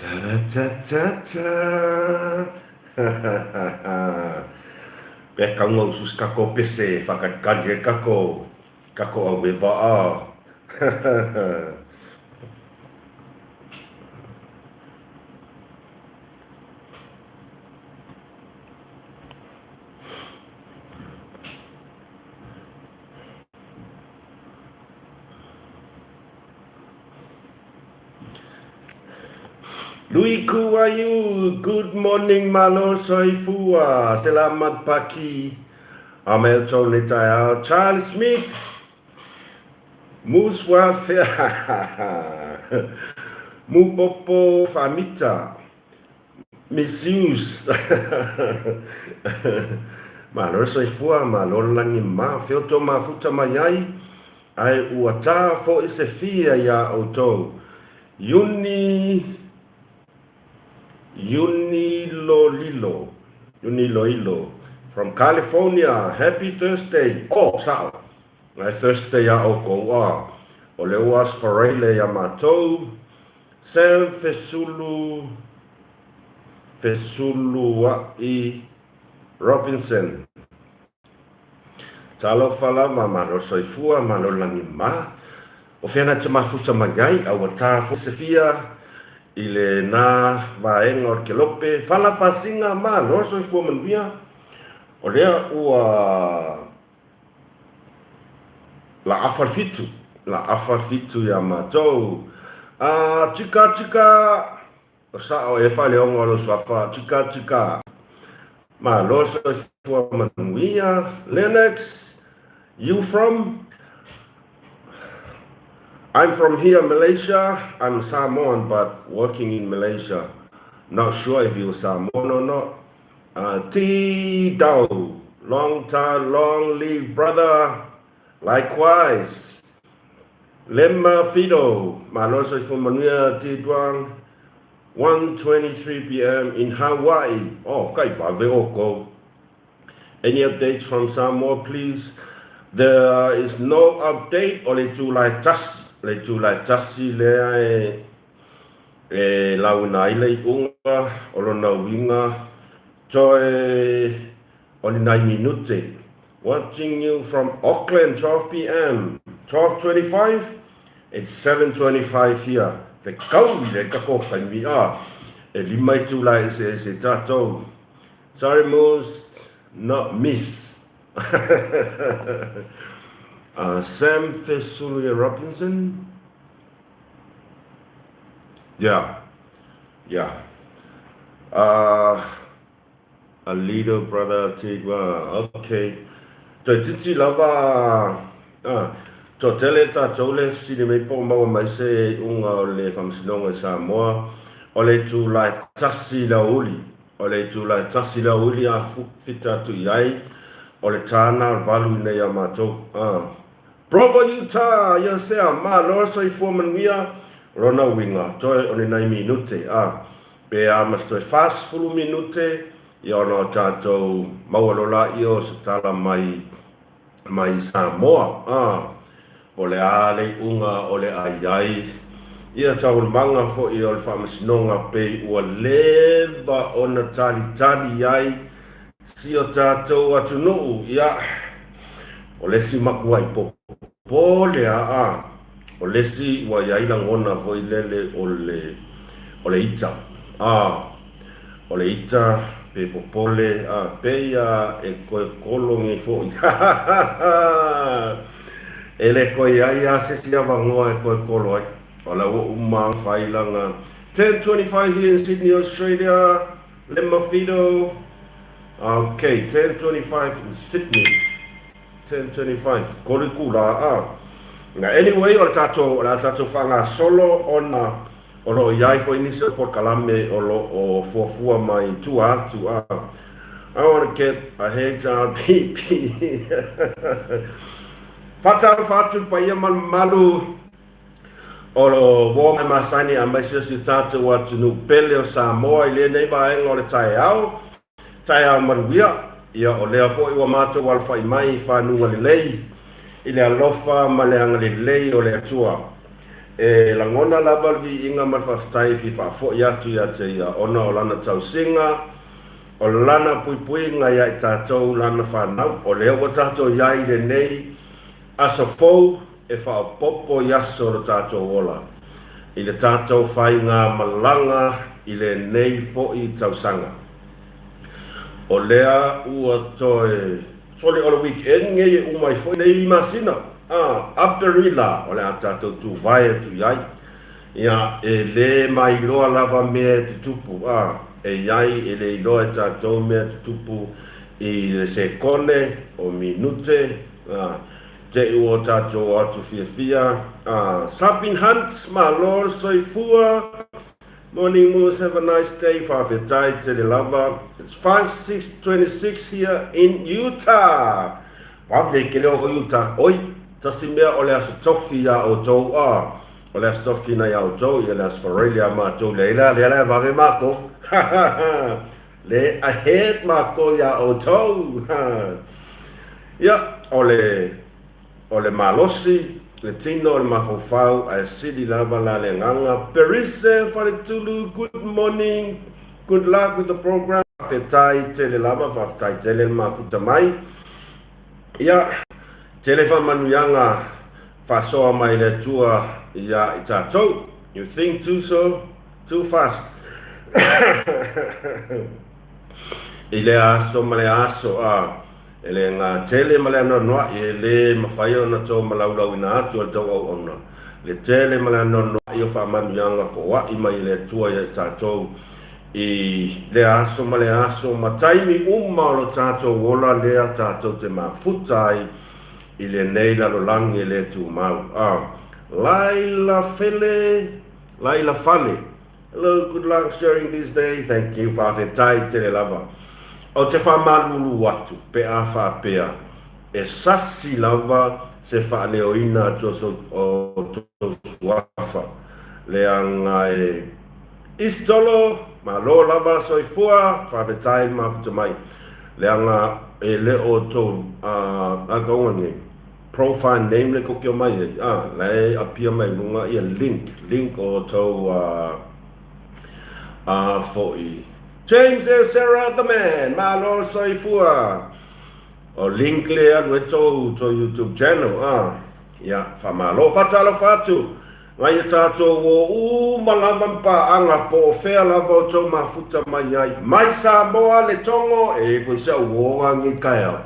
Ta-da-ta-ta-ta. Pe kaunga usus kako pese, whakatkaje kako, kako au me waa. Lui Kuayu, good morning malo soifua, selamat pagi. Amel Tony Tayao, Charles Smith, Muswa Mupopo Famita, Misuse. Malo soifua, malo langi ma, filto ma futa mayai, ai uata fo isefia ya auto. Uniloilo from California. Happy Thursday. Oh, sao. Ngai Thursday ya o koa. O le was farele ya matou. Sam Fesulu wa i Robinson. Talo fala malo soifua malo langi ma. O fiana te mafuta magai au ata fo sefia. Ile na vaenga o ke lope fala pasinga ma lo so fu manuia o lea ua la afarfitu ya matou tika o sa o e fale o ngolo swafa tika ma lo so fu manuia. Lennox, you from? I'm from here, Malaysia. I'm Samoan, but working in Malaysia. Not sure if you're Samoan or not. T Dao, long time, long live brother. Likewise. Lemma Fido, Maloso from Manuia T Duang, 1:23 p.m. in Hawaii. Oh, okay, Oko. Any updates from Samoa, please? There is no update, only to like just. Le tu la tasi lea e launa i le unga o lona winga toe oni 9 minute. Watching you from Auckland, 12 p.m. 12:25. It's 7:25 here. Fe kau le kako kaimi a e limai tu la se tato. Sorry, Moose, not miss. Sam Fesulu Robinson. Yeah. A little brother Tigwa. Okay. To titi lava. To tele ta tole si de me po ma mai se unga le famsinonga Samoa. Ole tu la tasi la uli. A fita tu yai. Ole tana valu ne ya mato. Provo Utah, ya sea ma lo so foreman wia rona winga toi on 9 minute pe mas toi fast full minute ya no tato mawalola io stala mai Samoa ole ale unga ole ai ia tau manga fo i ol famasnonga pe o leva ona tali ai si o tato atunu ia ole si makuai po pole o lesi wa yaila ngona foi lele ole ita ole ita pe popole pe ya e kolongi fo ele ko ya se siava ngoa e kolo ola uma failanga 10:25 here in Sydney, Australia. Lemma Fido. Okay, 10:25 in Sydney. 10:25 kolikula anyway o tato fanga solo ona o lo iai fo inisa por kalame o fuafua mai tua I want to get a head job PP fatu pa ia malu o lo wo mai masani a mai si tato watu nu pele o Samoa i le nei vaenga o le tai au manuia. Ia o lea fo i wa mato wal fai mai whanunga le lei. I le alofa ma le anga le lei o le atua. e langona lava vi inga mal faftai fi fa fo ya tu ya te ya ona o lana tau singa o lana pui pui nga ya i tātou lana whanau o leo o tātou ya i le nei asa fou e wha popo yaso o tātou ola i le tātou whai ngā malanga i le nei fo i tau sanga o lea ua toe soli o le weekend nge e umai fo nei masina Apterila o le tātou tu vai tu yai ia e le mai loa lava mea te tupu e iai e le iloa e tātou mea te tupu i le sekone o minute te ua tātou atu fia fia Sabin Hunt ma lor soifua morning moose, have a nice day whawhetai te le lava it's 5:26 here in Utah whawhe ke leo ko Utah oi tasi mea o le aso tofi ya o tau o le aso tofi na ya o tau i le aso Australia ma tau leila le vave mako le ahead mako ya o tau ya o le malosi le tino o le mafofau a sidi lava la le nganga perise fale tulu good morning good luck with the program whawhetai te le lava whawhetai te le mafuta mai ya Telefa manuyanga fasoa mai le tua ia i tātou. You think too fast. I le aso ma le aso e le ngā tele ma le anō noa i le mawhai o na tō malaulau ina atu al tau au ona. Le tele ma le anō noa i o wha manuyanga fōa i mai le tua i tātou. I le aso ma le aso ma taimi o lo tātou wola lea tātou te mafutai i le nei lalo langi e le tu mau. Laila Fale. Hello, good luck sharing this day. Thank you, whawhetai te le lava. O te whamalulu watu, pe a whapea. E sasi lava se whaneo ina o wafa. Le anga e istolo, ma lo lava soifua, whawhetai mafutamai. Le anga e le o tō agaone profile name le kokio mai le apia mai lunga ia link o tō foi James and Sarah the man malo soifua o link le anu e tō YouTube channel ia whamalo whatalo whatu mai e tātou o malava mpa anga po whea lava o tō mafuta mai ai mai Samoa le tongo e whaisa uoga ngi kaia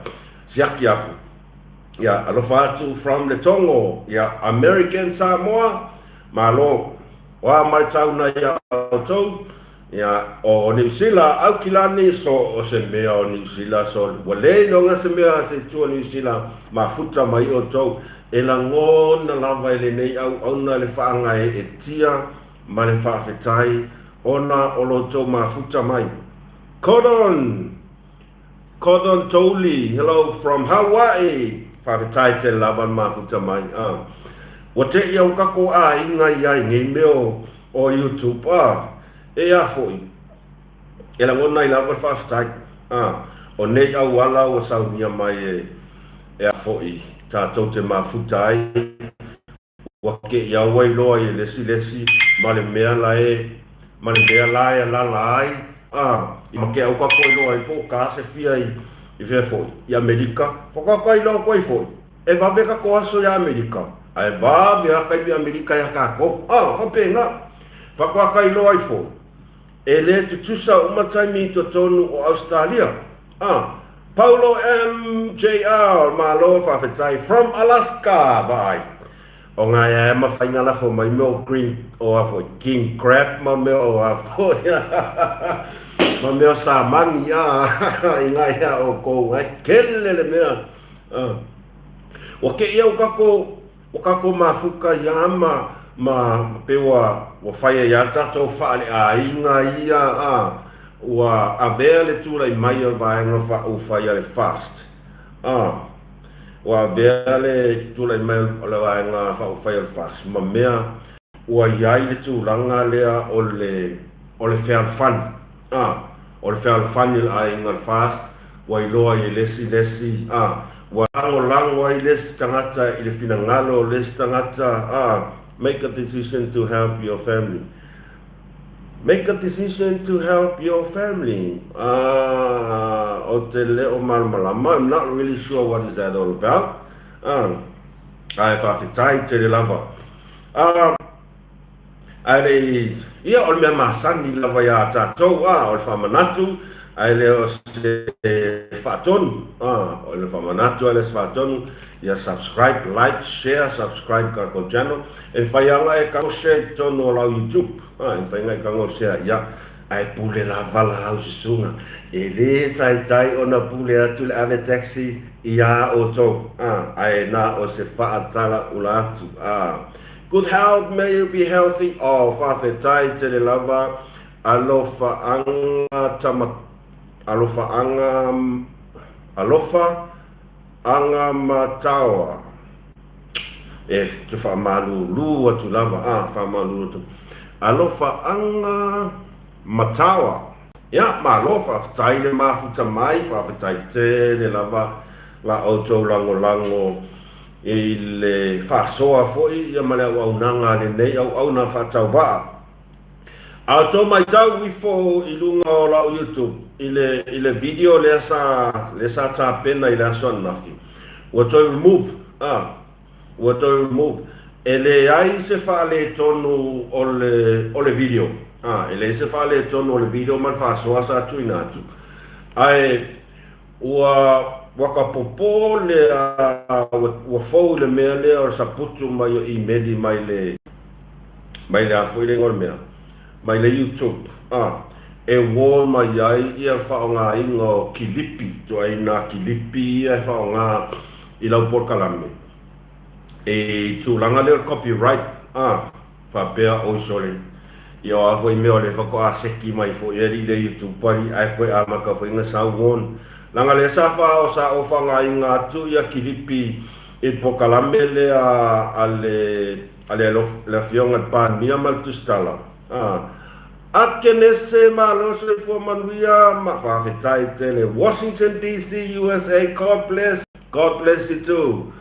siaki aku ia alofa atu from le tongo ia American Samoa malo wa mai tauna ia o tō ia o New Zealand au kilani so o se mea o New Zealand so wale no nga se mea se tua New Zealand mafuta mai o tō e la ngona lava ele nei au na le whaanga e tia ma le whawhetai ona o lo tō mafuta mai. Codon Toli, hello from Hawaii. Whawhetai te lava mafuta mai. Wa te iau kako inga iai ngei meo o YouTube e a foi. E la ngona i lava whawhetai o nei au ala o saunia mai e a foi. Tātou te mafutai wake ia wai loa i lesi ma le mea lae la lai i make au kako i loa i po ka se fia i vea foi i Amerika whakaka i loa koe foi e vave kako aso i Amerika e vave haka i Amerika i haka ko whapenga whakaka i loa i foi e le tutusa umatai mi to tonu o Australia Paulo MJR malo whawhetai from Alaska vai. O ngai e mawhainga la fo mai meo green o a fo king crab ma meo o a fo ma meo sa mangi i ngai o ko ngai kele le mea. O ke ia o kako mafuka iama ma pewa o whaia ia tatou whaale inga ia ua avea le tūlai mai o vaenga o whaia le fast. Ua avea le tūlai mai o le vaenga o whaia le fast. Ma mea ua iai le tūlanga lea o le whealwhani. O le whealwhani le ainga le fast. Ua iloa i lesi. Ua lango ai lesi tangata i le finangalo lesi tangata make a decision to help your family. Make a decision to help your family. I'm not really sure what is that all about. I whawhetai te re lava. Ai ia o le mea masani lava ia tātou o le whamanatu ai le o se whaatonu o le whamanatu ai le se whaatonu ia subscribe, like, share, subscribe ka ko channel e whaianga e kango share tonu o lau YouTube e whainga e kango share ia ai pule la vala hau se sunga e le tai o na pule atu le ave taxi ia o tō ai na o se whaatala ula atu good health, may you be healthy. Whawhetai te re lava. Alofa anga matawa. Te whaamalu atu lava. Whaamalu atu. Alofa anga matawa. Ia, malofa. Whawhetai le mafuta mai. Whawhetai te re lava. La auto lango. I le whasoa foi ia male au nanga le nei au na whatau waa. A tō mai tau wifo I lunga o lau YouTube I le video le sa tā pena I le asoan nafi. Ua toi remove. Ua toi remove. E le ai se whaale tonu o le video. E le se whaale tonu o le video man whasoa sa tuina atu. Ai ua waka popo le ua fau le mea le o sa putu mai o emaili mai le a fo le ngol mea mai le YouTube e wo mai ai ia whaonga ingo Kilipi to ai na Kilipi ia whaonga I lau porkalame e tūlanga le copyright whapea o sole ia o afo I mea o le whako a seki mai fo eri le YouTube pari ai koe a maka whainga sa uon Langa le safa o sa ofanga I ngā tu ia Kilipi I pokalame le le fionga pan mia maltustala. A kene se malo se fo manuia ma whawhetai te le Washington DC USA. God bless you too.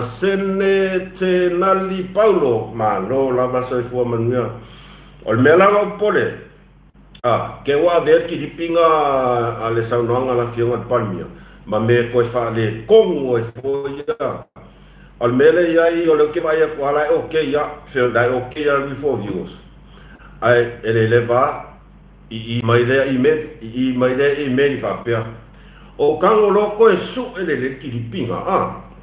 Sene te nali Paulo ma lo lava se fo manuia. Ol melanga o pole. Ke wa ver ki dipinga ale saunanga la fionga palmia ma me ko fa le kongo e fo ya al mele ya I o le ke vai ko ala okay ya feel dai okay ya before views ai ele leva I mai le I fa pia o kango loko e su ele le ki dipinga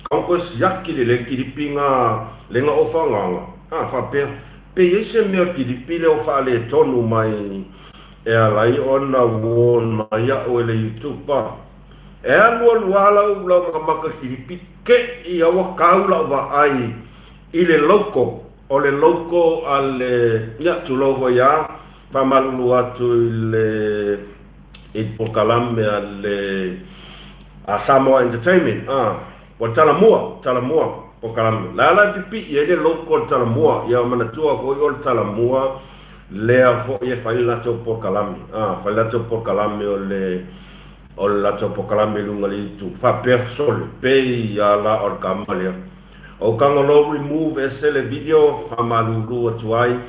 kango sia ki le ki dipinga le nga o fa nga fa pia pe ese me ki dipile o fa le tonu mai e alai ona won mai o le YouTube pa e alua lau maka Kilipi ke I awa kaula wa ai I le loko o le loko ale ia tulovo ya whamalulu atu I pokalame ale a Samoa Entertainment o talamua pokalame la pipi I le loko talamua ia manatua foi o talamua lea fo ia faila to pokalame faila to pokalame o la to pokalame lunga li tu fa persole pe ya la or kamalia o kangolo remove ese le video famalulu atuai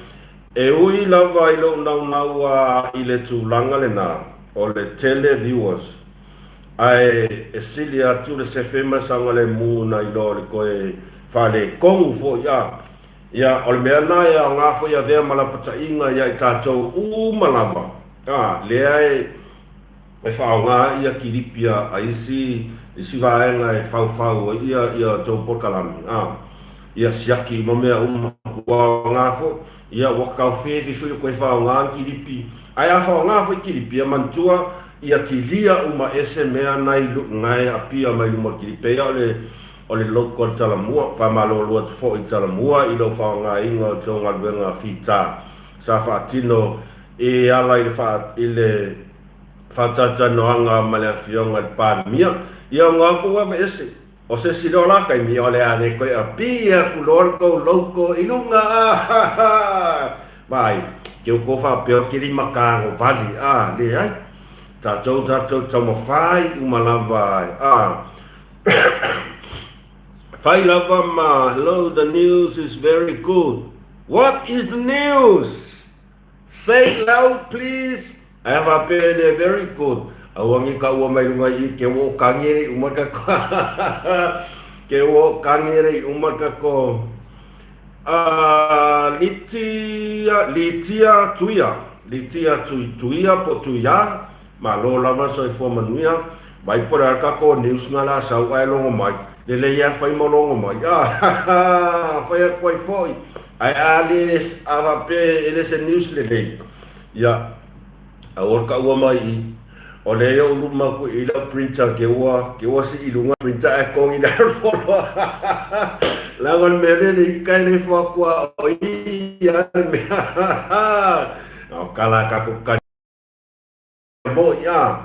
e ui lava I lo naua I le tu langa le na o le tele viewers ai esilia tu le se famous angale mu na I lo le koe fa le kongu fo ya ol mea na ia ngā fo ia vea malapata inga ia I tātou malava le ai e whao ngā ia Kiripia a isi vaenga e whau ia tau porkalami ia siaki ma mea wa ngā fo ia wakau whewe fui koe whao ngā Kiripi ai a whao ngā fo I Kiripia mantua ia ki lia ese mea nai ngai apia mai luma Kiripia o le local talamua whamalolo atu fo I talamua I lo whaonga inga o tō ngaluenga whita sa whaatino e ala I le whatata noanga male whionga pāmia ia ngā kua wa ese o se silo laka I mi ole ane koe a pia kulorko loko I lunga vai ke o kofa peo kiri makango vali le ai tātou tamo whai umalava Fai lava ma, hello, the news is very good. What is the news? Say it loud, please. I have a pen, very good. Awangi ka ua mai lunga I ke wo kangere umaka ko. Ke wo kangere umaka ko. Litia tuia po tuia. Ma lo lava so fo manuia. Mai pora ka ko news ngala sa wai longo mai. Le le ya fai mo longo mai. Fai a koi foi. Ai alis avape eles news le le. Ya. Awor ka ua mai o le o luma ku ila printer ke wa si ilunga printer e kong ina folo. Langon mere ni kai ni fo kwa o ia me. O kala ka ku ka mo ya.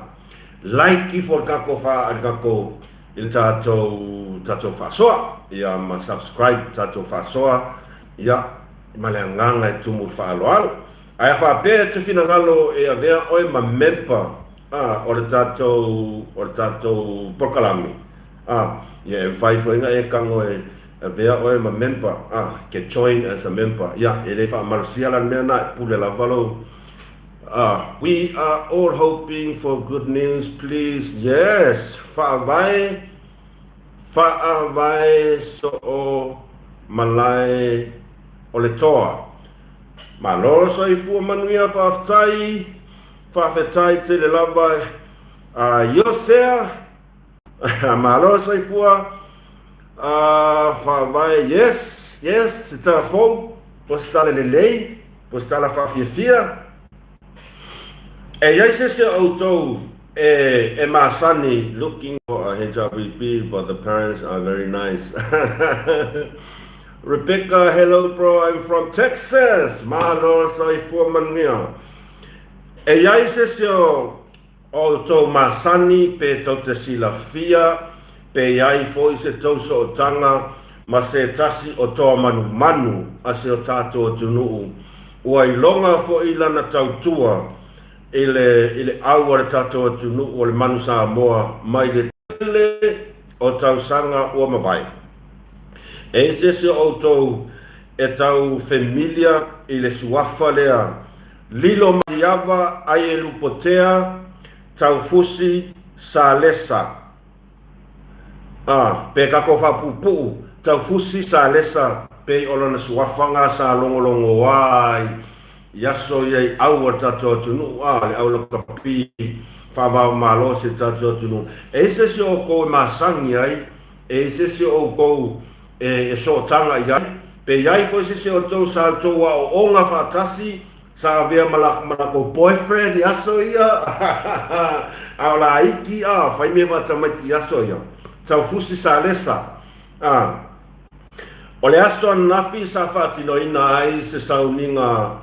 Like for ka ko fa ka ko il tato fa soa ya ma subscribe tato fa soa ya malanganga tumu fa alo. Ai fa pe te fina ngalo e avea oi ma mempa o le tato pokalami ye fai nga e kango e avea oi ma mempa ke join as a member ya ele fa marcia la mena pule la valo we are all hoping for good news, please. Yes, fa vai so malai ole toa. Ma loro so I fu manuia fa fetai te le lava yosea. Ma loro so I fu fa vai yes it's a phone postale le lei postala fa fia. E yai se auto e masani looking for a HRBP, but the parents are very nice. Rebecca, hello bro, I'm from Texas. Malo sa ifumangia. E yai se auto masani pe te sila fia pe yai foi se tauso o tanga ma se tasi o toa manu a se o tato o tunu ua ilonga fo ilana tautua ile awa tato o tunu o le manu sa moa mai le tele o tausanga ua mawai. E se auto e tau familia ile suafa lea lilo mariava ai e lupotea tau fusi sa lesa pe kako fa pupu tau fusi sa lesa pe olona suafanga sa longolongo wai yaso ye au tato tunu le au kapi fa va malo se tato tunu e se o ko masangi ai e se o ko e so tanga ia pe yai foi se o to sa to wa o nga fatasi sa via malako boyfriend yaso ia ala iki fai me va tamati yaso ia tau fusi sa lesa o le aso nafi sa fatino ina ai se sauninga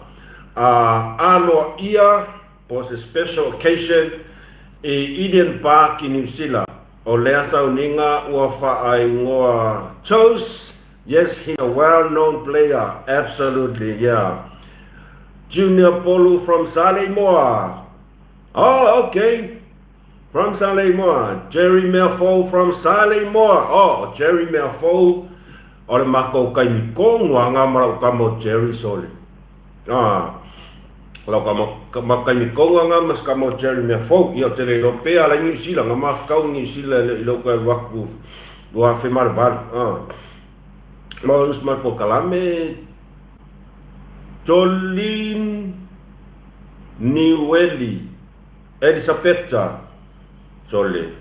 alo ia was a special occasion Eden Park in New Zealand. O le sauninga ua ai ngoa Chose. Yes, he's a well-known player. Absolutely, yeah. Junior Polu from Salemua. Oh, okay. From Salemua. Jerry Melfo from Salemua. Oh, Jerry Melfo. O le mako kai mikong wanga mara kamo Jerry sole. Kalau kamu makai mikong wanga mas kamo Jerry Melfo. Ia tele Europea la New Zealand. Ngama kau New Zealand ilo kai waku dua femar var. Mau smart po kalame Jolin Niweli Elisabetta Jolin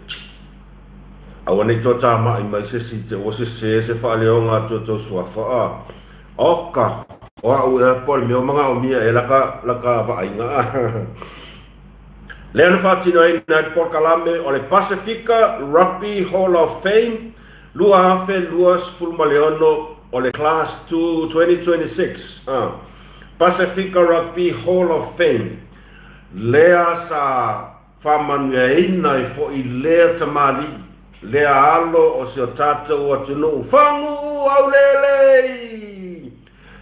awane tota ma mai se te o se fa le nga to swafa oka o pol mi o manga o mia e laka va inga Leon Fatino na por kalame o le Pacifica Rugby Hall of Fame Lua Afe Luas Fulmaleono o le Class 2 2026 Pacifica Rugby Hall of Fame lea sa whamanuaina I fo I lea tamari lea alo o se o tātou o tunu whangu au lelei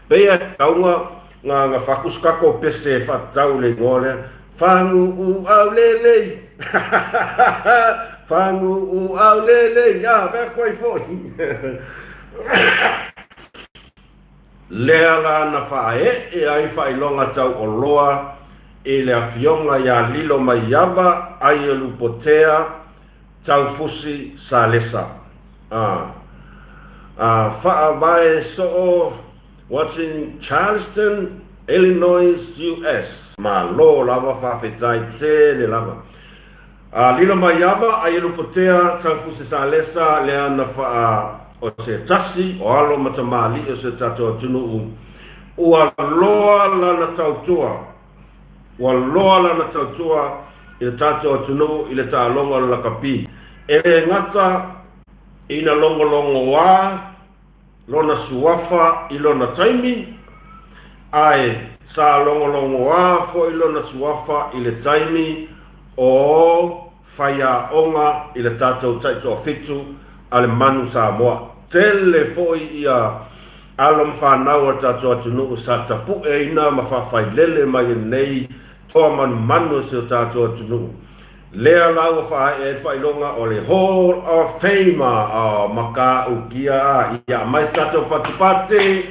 pea kaunga nga whakuskako pese whatau le ngole whangu au lelei Fangu u au le ya ver koi foi. Lea la na fae e ai fai longa tau o loa e le afionga ya lilo mai yava ai e lupotea tau fusi sa lesa. Faa vai so watching Charleston, Illinois, US. Ma lo lava fa fetai te le lava. Lilo mai yava ai e lupotea tau fusi sa lesa lea na faa o se tasi o alo matamali o se tato tunu ua loa lana tautua i le tato tunu i le talonga la kapi e le ngata ina longolongo wa lona suafa i lona taimi ai sa longolongo wa fo i lona suafa i le taimi o faya onga i le tato taito fitu ale manu Samoa tele foi ia alom whanau a tato atunu sa tapu e ina mawhawhai lele mai nei toa manu se tato atunu lea lau wha e whailonga o le Hall of Fame a maka ukia ia mai se tato patipati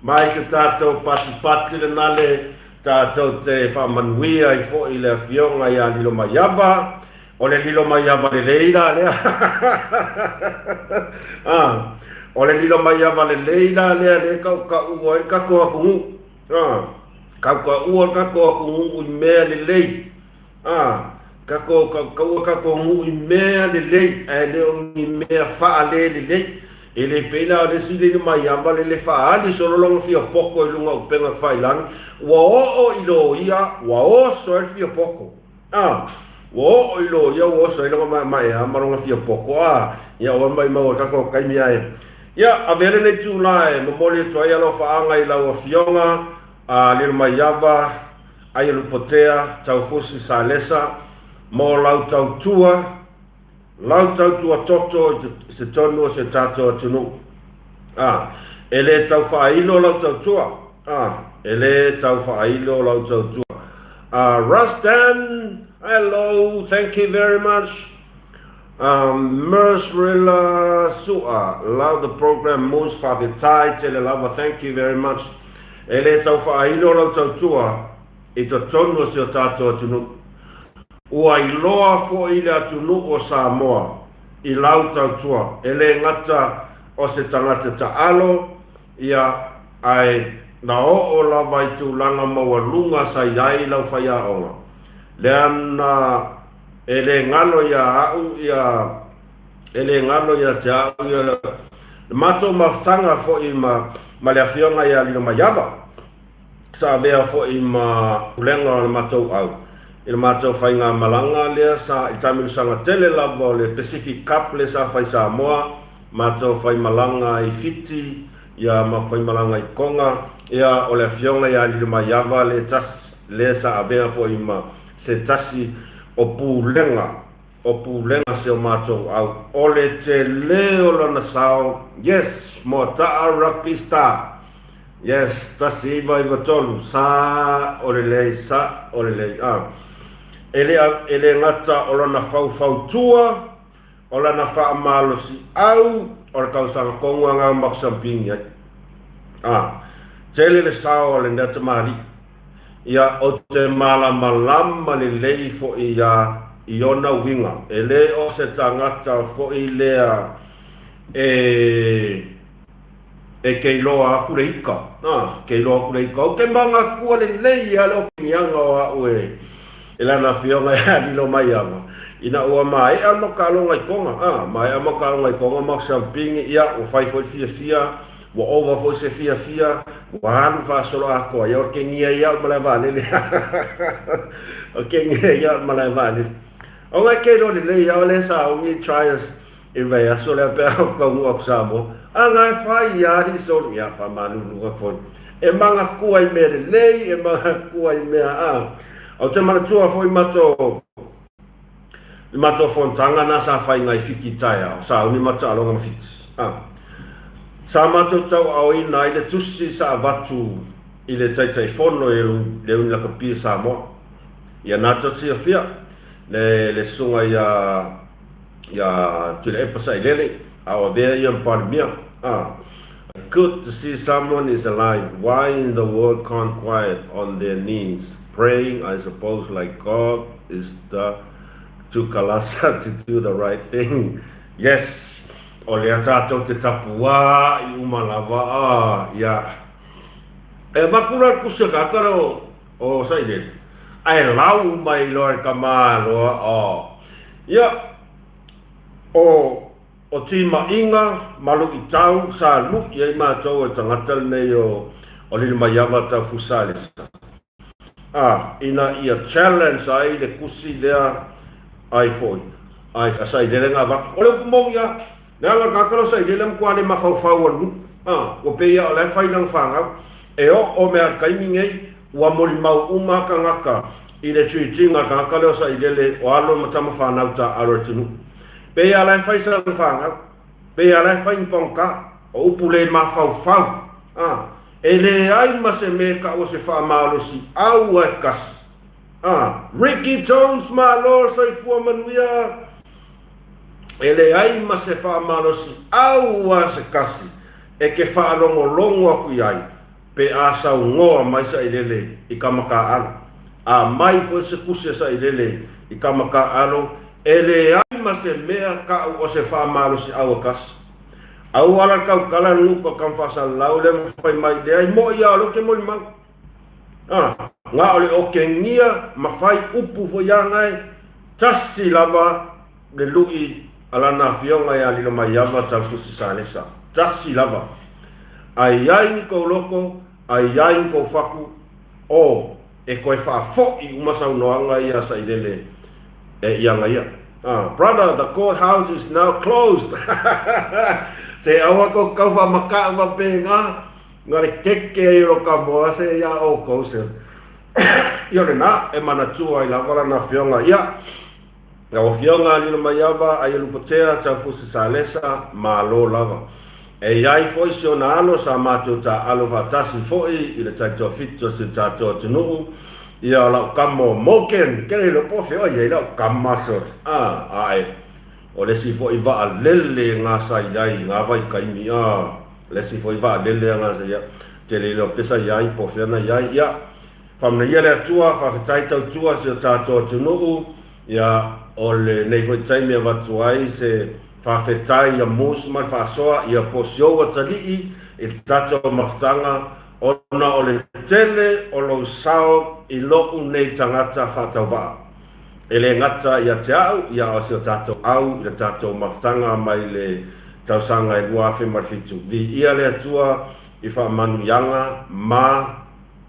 mai se tato patipati le nale tato te whamanuia i fo i le fionga ia lilo maiava o le lilo maiava le leila lea o le lilo maiava le leila lea le kau ka ua e kako a kungu kau ka ua kako a kungu i mea le lei kako ngu i mea le lei e le o i mea faa le lei e le pena o le sile ni maiava le faa ali sololonga fia poko i lunga upenga whailangi wa o ilo ia wa o soel fia poko wo ilo ia wo so ilo mai maronga fia poko ia o mai mau kako kai mi ai ia avere nei tu lai momoli to ia lo faanga i lau fionga le mai yava ai lu potea tau fusi sa lesa mo lau tau tua toto se tonu se tato tunu ele tau failo lau tau tua ele tau failo lau tau tua Rustan, hello, thank you very much. Mersrilla Sua, love the program Moons Favitai, Telelava, thank you very much. Ele tau whaahilo lau tau tua, i to tonu si o tato atunu. Ua i loa fo i le atunu o Samoa, i lau tau tua. Ele ngata o se tangata taalo, ia ai na o lava i tūlanga maua lunga sa iai lau whaia onga. Leana ele ngalo ya au ya ele ngalo ya te au ya mato maftanga fo i ma le afionga ya lino maiava sa vea fo i ma ulenga le mato au il mato whainga malanga lea sa i tamiru sanga tele lava le Pacific Cup le sa whai Samoa mato whai malanga i Fiti ya ma whai malanga i Konga ia o le afionga ya lino maiava le tas le sa vea fo i ma se tasi o pulenga se o matou au o le te leo lana sao yes mo ta'a rugby star yes tasi iwa tolu sa o le lei ele ngata o lana fau tua o lana wha malosi au o le kausanga kongua ngā maksampingi tele le sao o le neta mari ia o te malama le lei fo ia i ona winga e le o se tangata fo i lea keiloa kureika o ke manga kua le lei a lo kianga o au e lana fionga e lilo mai ama ina ua mai a makalonga i konga mai a makalonga i konga maksampingi ia o fai fo fia wa over fo se fia wa hanu fa solo ako ya o kengia ia malavani o kengia ia malavani o nga kero le ya le sa o ngi trials e vai a solo pe ko ngu Samoa anga fa ya ri so ya fa manu lu ko e manga ku ai me le e manga ku ai me o te mana tua fo i mato fontanga na sa fa ngai fiki taia sa ni mata longa mafiti sa mato tau au ina i le tusi sa avatu i le taitai fono e le unila kapi Samoa ia nata tia fia le sunga ia ya tule pasai lele our very important mia good to see someone is alive. Why in the world can't quiet on their knees praying? I suppose like God is the to kalasa to do the right thing. Yes. Ole atato te tapua I umalava ya. Makura kusa kakaro o saide. Ai lau mai lor kamalo ya o tima inga malu I tau sa lu ia ma tau e tangatal nei o lili maiava tau fusalis. Ina ia challenge ai le kusi lea ai foi. Ai asai le nga va. Ole mong ia nga kakalo sai le mkwale mafau anu. O pe ia ole fai lang fanga. E o mea kaimingei ua moli mau umaka ngaka I le tuitinga kakalo sai le o alo matama whanau ta aro tinu. Pe ala fai sa fanga, pe ala fai pongka, o upule ma fau. Ele ai ma se me ka o se fa malo si au kas. Ricky Jones ma lo sai fu manuia. Ele ai ma se fa malo si au se kasi. E ke fa longo aku ai. Pe asa ngoa mai sa ilele I kamaka alo. Mai fo se kusia sa ilele I kamaka alo. Ele ai ma se mea ka o se fa malo si au kas. Au ala kau kala nuko kam fasa lau le mo fai mai de ai mo ia lo ke mo mang. Nga ole o ke ngia ma fai upu fo yangai tasi lava le lui ala na fionga ya lilo mai yava ta fusi sanesa. Tasi lava. Ai ni ko loko, ai ni ko faku o e koe fa fo I umasa unoanga ia sa idele ianga ia. Brother, the courthouse is now closed. Se awa ko kau fa maka wa penga ngare keke ro ka moa se ya o ko se. Yo na e mana tua I la wala na fionga ia. Na o fionga lilo maiava ai lupotea ta fusi salesa ma lo lava. E iai foi se ona alo sa mato ta alo vatasi foi I le taito fito se tato tunu. Ia la kamo moken kere lo po feo ia la kamasot ai o le si fo I va lele nga sa iai nga vai kaimi le si fo I va lele nga sa ia te le lo pesa iai po feo na iai ia famna ia le tua fa tai tau tua se tato tunu ia o le nei fo tai me va tuai se fa fetai ia musman fa soa ia po sio wa tali I tato maftanga ona o le tele o lo sao I lo unei tangata whatawa. E le ngata ia te au, ia o seo tato au, ia tato maftanga mai le tausanga I luafe marfitu. Vi ia le atua I wha manuyanga ma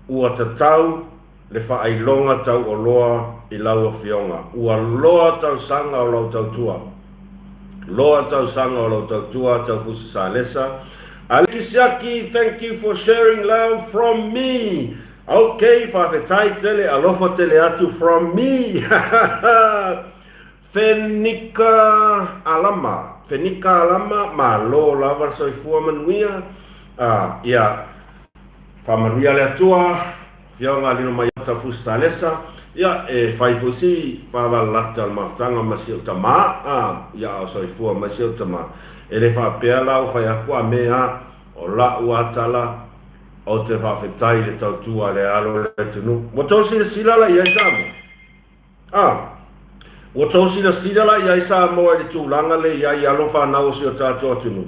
ua tatau le wha ailonga tau o loa I laua fionga. Ua loa tausanga o lau tautua. Loa tausanga o lau tautua tau fusi sa lesa. Alikisiaki, thank you for sharing love from me. Okay, whawhetai tele, alofa tele atu from me. Fenika alama, ma lo lava soifua manuia. Ia, whamanuia le atua, fionga lino mai ata fusta lesa. Ia, whaifusi, whawalata al maftanga masio tama. Ia, soifua masio tama. Ele whapea lau whaiakua mea o la uatala o te whawhetai le tautua le alo le tunu. Watosi le silala iai Samoa. Watosi le silala iai Samoa le tūlanga le iai alo whanau si o tātua tunu.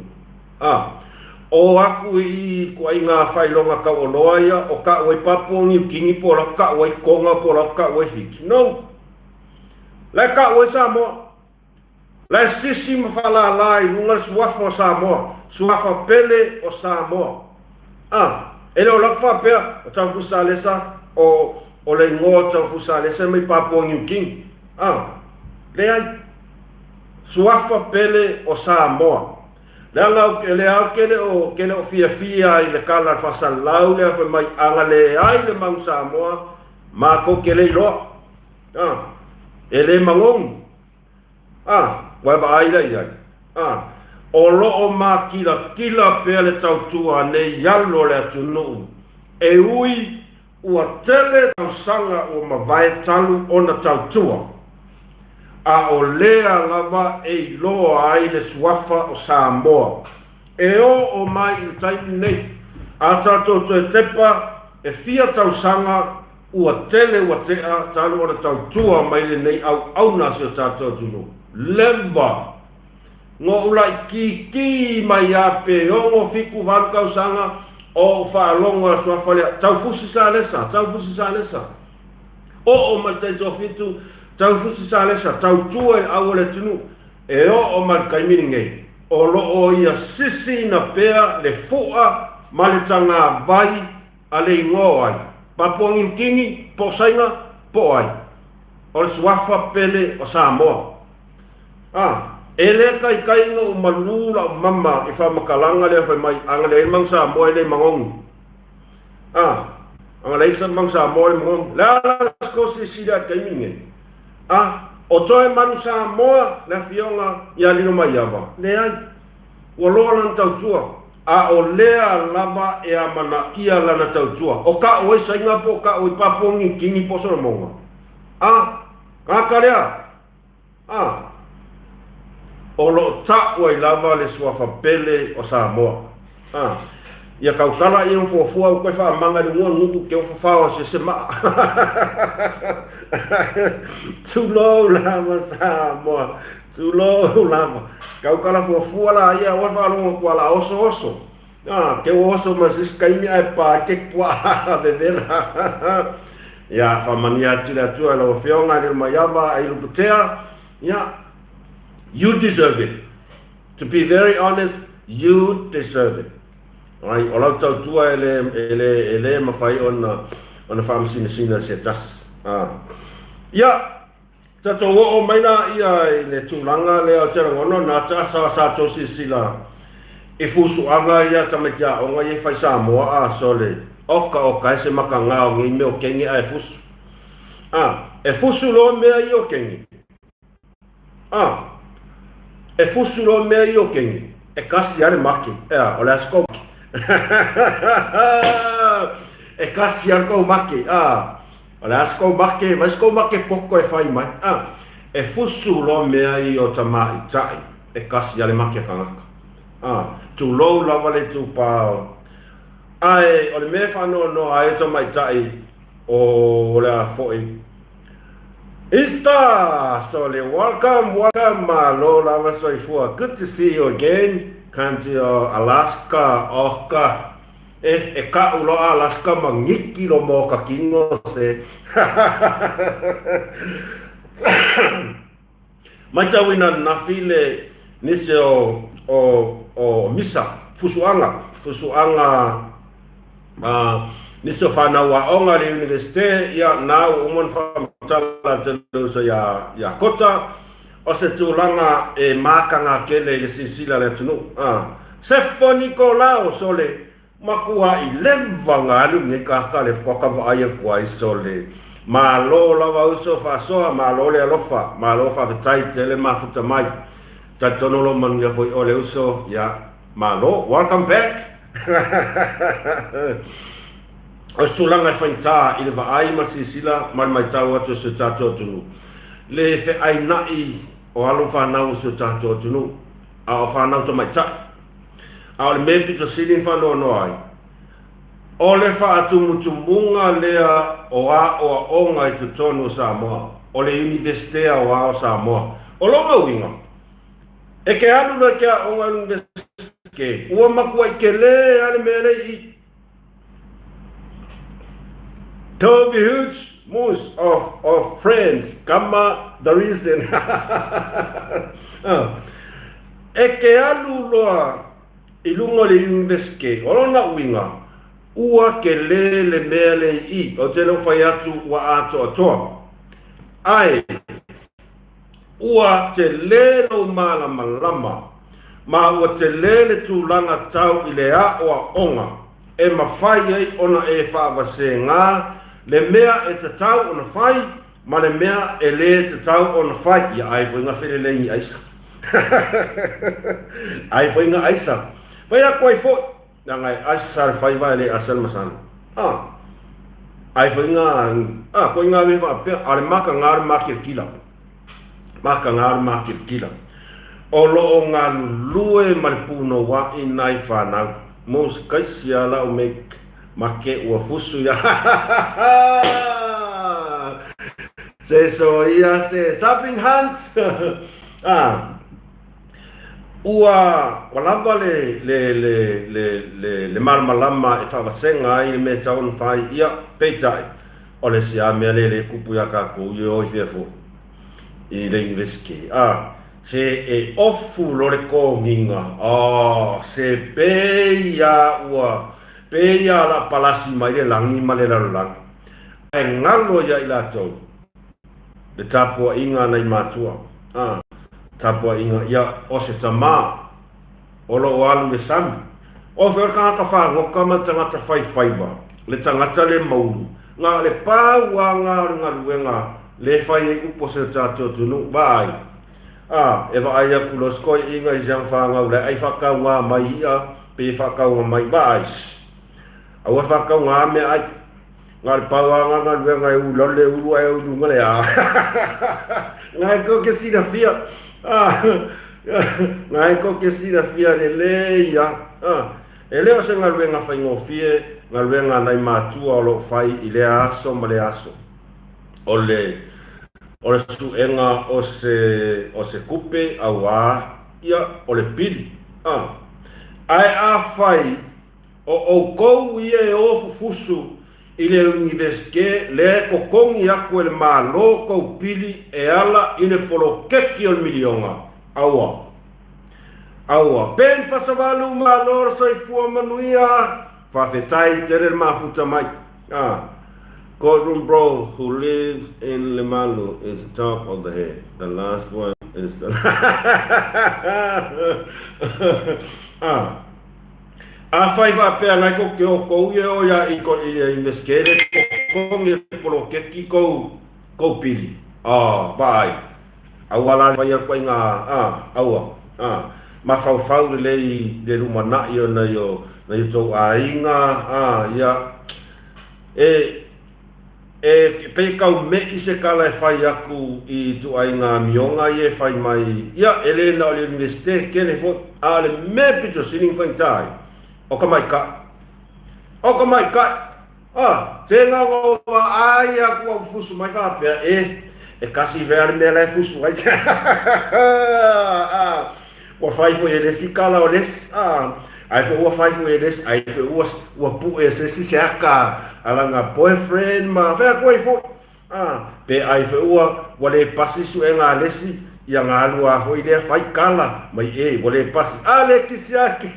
O aku I kua I ngā whailonga kau o loa ia o ka oi papongi kingi po la ka oi konga po la ka oi whiki. No. Le ka oi Samoa. La sisi mafala lai lunga suafa o Samoa, suafa pele o Samoa. Ele o lakfa pea o tau fusalesa o le ingoa tau fusalesa mai Papua New Guinea. Le ai suafa pele o Samoa. Le au kele o fia I le kala fasalau le fa mai anga le ai le mau Samoa ma ko kele loa. Ele mangong. Wai wa aila iai. O loo ma kila pea le tautua ne yalo le atunu. E ui ua tele tausanga o mawai talu o na tautua. a o lea lava e loa ai le suafa o Samoa. E o mai i taimi nei, a tātou to e tepa e fia tausanga ua tele ua tea tālu ana tautua mai le nei au nasi o tātou tunu. Leva, ngō ulai ki mai a pe ongo fiku vanu kausanga o whaalonga suafa lea. Tau fusi sa lesa. O mai te to fitu, tau fusi sa lesa, tau tua e au le tunu. E o mai kaimini ngei. O lo o ia sisi na pea le fua ma le tanga vai a le ingo ai. Papuangi kingi, po sainga, po ai. O le suafa pele o Samoa. Ele kai inga o malula o mama i wha makalanga lea whai mai anga le mang Samoa i le mangongi. Anga le isa mang Samoa i le mangongi. Le ala skosi sida kaiminge. O toe manu Samoa na fionga ia lino mai awa. Le ai, ua loa lana tautua. A o lea lava e amana ia lana tautua. O ka o isa inga po ka o i papongi kingi poso na monga. Kaka lea. O lo ta o i lava le suafa pele o Samoa. Ia kaukala i un fuafua o koe wha manga ni ngua nuku ke o whawhawa se maa. Too low lava Samoa. Too low lava. Kaukala fuafua la ia o whalonga kua la oso. Ke o oso masis kaimi ai pa ke kua vevena. Ia whamania tila tua la o whionga ni maiawa ai luputea. Ia, you deserve it. To be very honest, you deserve it. Ai, o lau tau tua ele mawhai ona whamasina se tas. Ia, tato o maina ia le tūlanga leo tera ngono nā ta sa tosi sila e fusu anga ia tamatia o ngai whai Samoa sole. Oka e se maka ngao ngi meo kengi ai fusu. E fusu lo mea i o kengi. E fusu lo mea i o kengi. E kasi are maki. O le asko. E kasi ar kou make. O le asko make, vai sko make poko e whai mai. E fusu lo mea i o tama i tai. E kasi ale make a kangaka. Tu lou lava le tu pao. Ai, o le mea whano no a e tama i tai o le a foi. Ista! So le welcome, lo lava soifua. Good to see you again. Country of Alaska, Oka. E ka ulo Alaska mangiki lo mo ka kingo se. Machawina nafile nise o misa fusuanga nise fana wa onga le universite ya na umon fa tala telo ya kota. O se tūlanga e mākanga kele le sisila le tunu. Sefo Nikolao sole makua i levanga alu nge kaka le whakakawa aia kua i sole. Ma lo lava uso whasoa, ma lo le alofa, ma lo whawhetai te le mafuta mai. Ta tonolo manu ia foi o le uso, ya ma lo, welcome back. O tūlanga e whainta i le vaai ma sisila, mai tau atu se tātou tunu. Le fe ai nai o alo whanau se tātou tunu, a o whanau to mai tai. A o le mepi to silin whanau no ai. O le whaatumutumunga lea o a onga i tu tonu Samoa. O le universitea o a o Samoa. O longa winga. E ke anu na ke a onga universite. Ua makua i ke le ale mele i. Toby Hooch. Most of friends, kama the reason. E ke alu loa ilungo le universite, olona winga, ua ke le mele i, o tēnau whai atu ua ato atoa. Ai, ua te le lau malama, ma ua te le tūlanga tau i le a oa onga, e mawhai ei ona e whaavase ngā, le mea e te tau o na whai, ma le mea e le te tau o na whai. Ia ai fwinga whire leingi aisa. Ai fwinga aisa. Whai a koe fo. Nga ngai aisa sare whai vai le asal masana. Ai fwinga, koe ngā mewa apea, ale maka ngāre maki kila. maka ngaru makirkila. Olo o ngā lue maripuno wa inai whanau. Mos kaisia la o me make ua fusu ya. Se so ia se Sabin Hunt. Ua walava le malama e whawasenga i me taun whai ia peitai. O le sia mea le kupu ya kako i oi whiafo. I le inveski. Se e ofu lo le konginga. Se peia ua. Peia la palasi mai le langi ma le lalang. E ngalo ia i la tau. Le tapua inga nei matua. Tapua inga ia o se tama. Olo o alu le sami. O whiorka ka whangoka ma tangata whaiwhaiwa. Le tangata le maulu. Ngā le pāua ngā luenga. Le whai e upo se tātou tunu. Vai. E wa ai aku lo skoi inga i siang whangau. Le ai whakau ngā mai ia. Pe whakau ngā mai. Vai. Awa whakau ngā me ai. Ngā le pāua ngā luenga e ulole ulu ai ulu ngale a. Ngā e ko ke sina fia. Ngā e ko ke sina fia le ia. E leo se ngā luenga whaingo fie. Ngā luenga nai mātua o lo whai i le aso ma le aso. O le suenga o se kupe au ia o le pili. Ai a whai o kou ia e o fufusu i le univeske le kokongi aku e le mālo kou pili e ala i le polo keki o le milionga. Aua. Ben whasavalu mālo sa i fua manuia. Whawhetai tere le mafuta mai. Courtroom bro who lives in Lemalu is the top of the head. The last one is the whai whapea nai ko ke o kou ia o ia i ko i investigated ko ngi polo keki kou pili. Vai. Awala whai a koe ngā aua. Ma whau le rumana i o na i tau a inga ia pe kau me i se kala e whai aku i tu ai ngā mionga i e whai mai ia ele na o le investe kene fo a le me pito sining whai tai o ka mai kai te ngā ngā ai aku au fusu mai whapea e kasi vea me lai fusu ai wa whai fo e lesi kala o lesi ai fe ua fai fu eles ai fe ua pu e se si aka ala nga boyfriend ma fe ko i fo pe ai fe ua wale pasi su e nga lesi ia nga lua fo i le fai kala mai wale pasi ale kisiaki.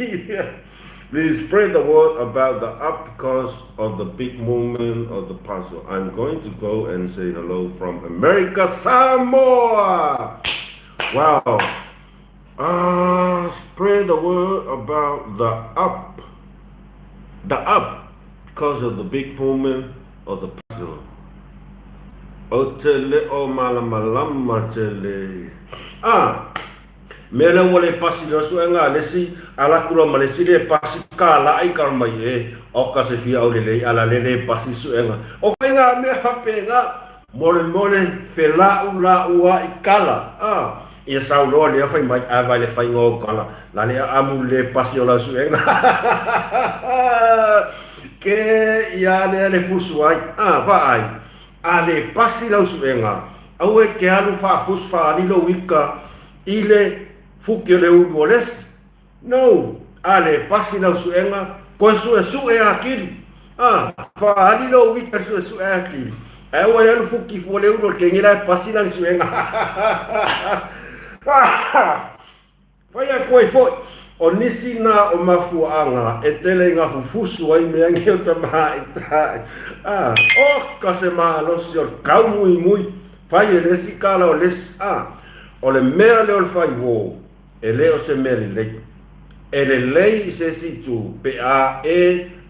Please spread the word about the up because of the big movement of the puzzle. I'm going to go and say hello from America, Samoa. Wow. Spread the word about the up because of the big movement of the puzzle. O tele o malamalama tele. Mena wale pasi lo suenga lesi ala kula malesi le pasi kala ai karmai o ka se fia o le ala le pasi suenga. O nga me hapenga mole fela ula ua ikala. Ia saulo le fai mai ava le fai ngo kala la le amu le pasi o la suenga ke ia le fusu ai vai ale pasi la suenga au e ke alu fa fus fa ni lo wika ile fuki le uoles no ale pasi la suenga ko su e akili fa ni lo wika su e akili ai wa le fuki fo le uno ke ngira pasi la suenga Fai a koe foi o nisi na o mafuanga e tele ngā fufusu ai mea ngi o tamaha e tai. O ka se maa losi o kau mui fai e lesi kala o lesi o le mea le o le fai wō e le o se mea lei e le lei se situ pe a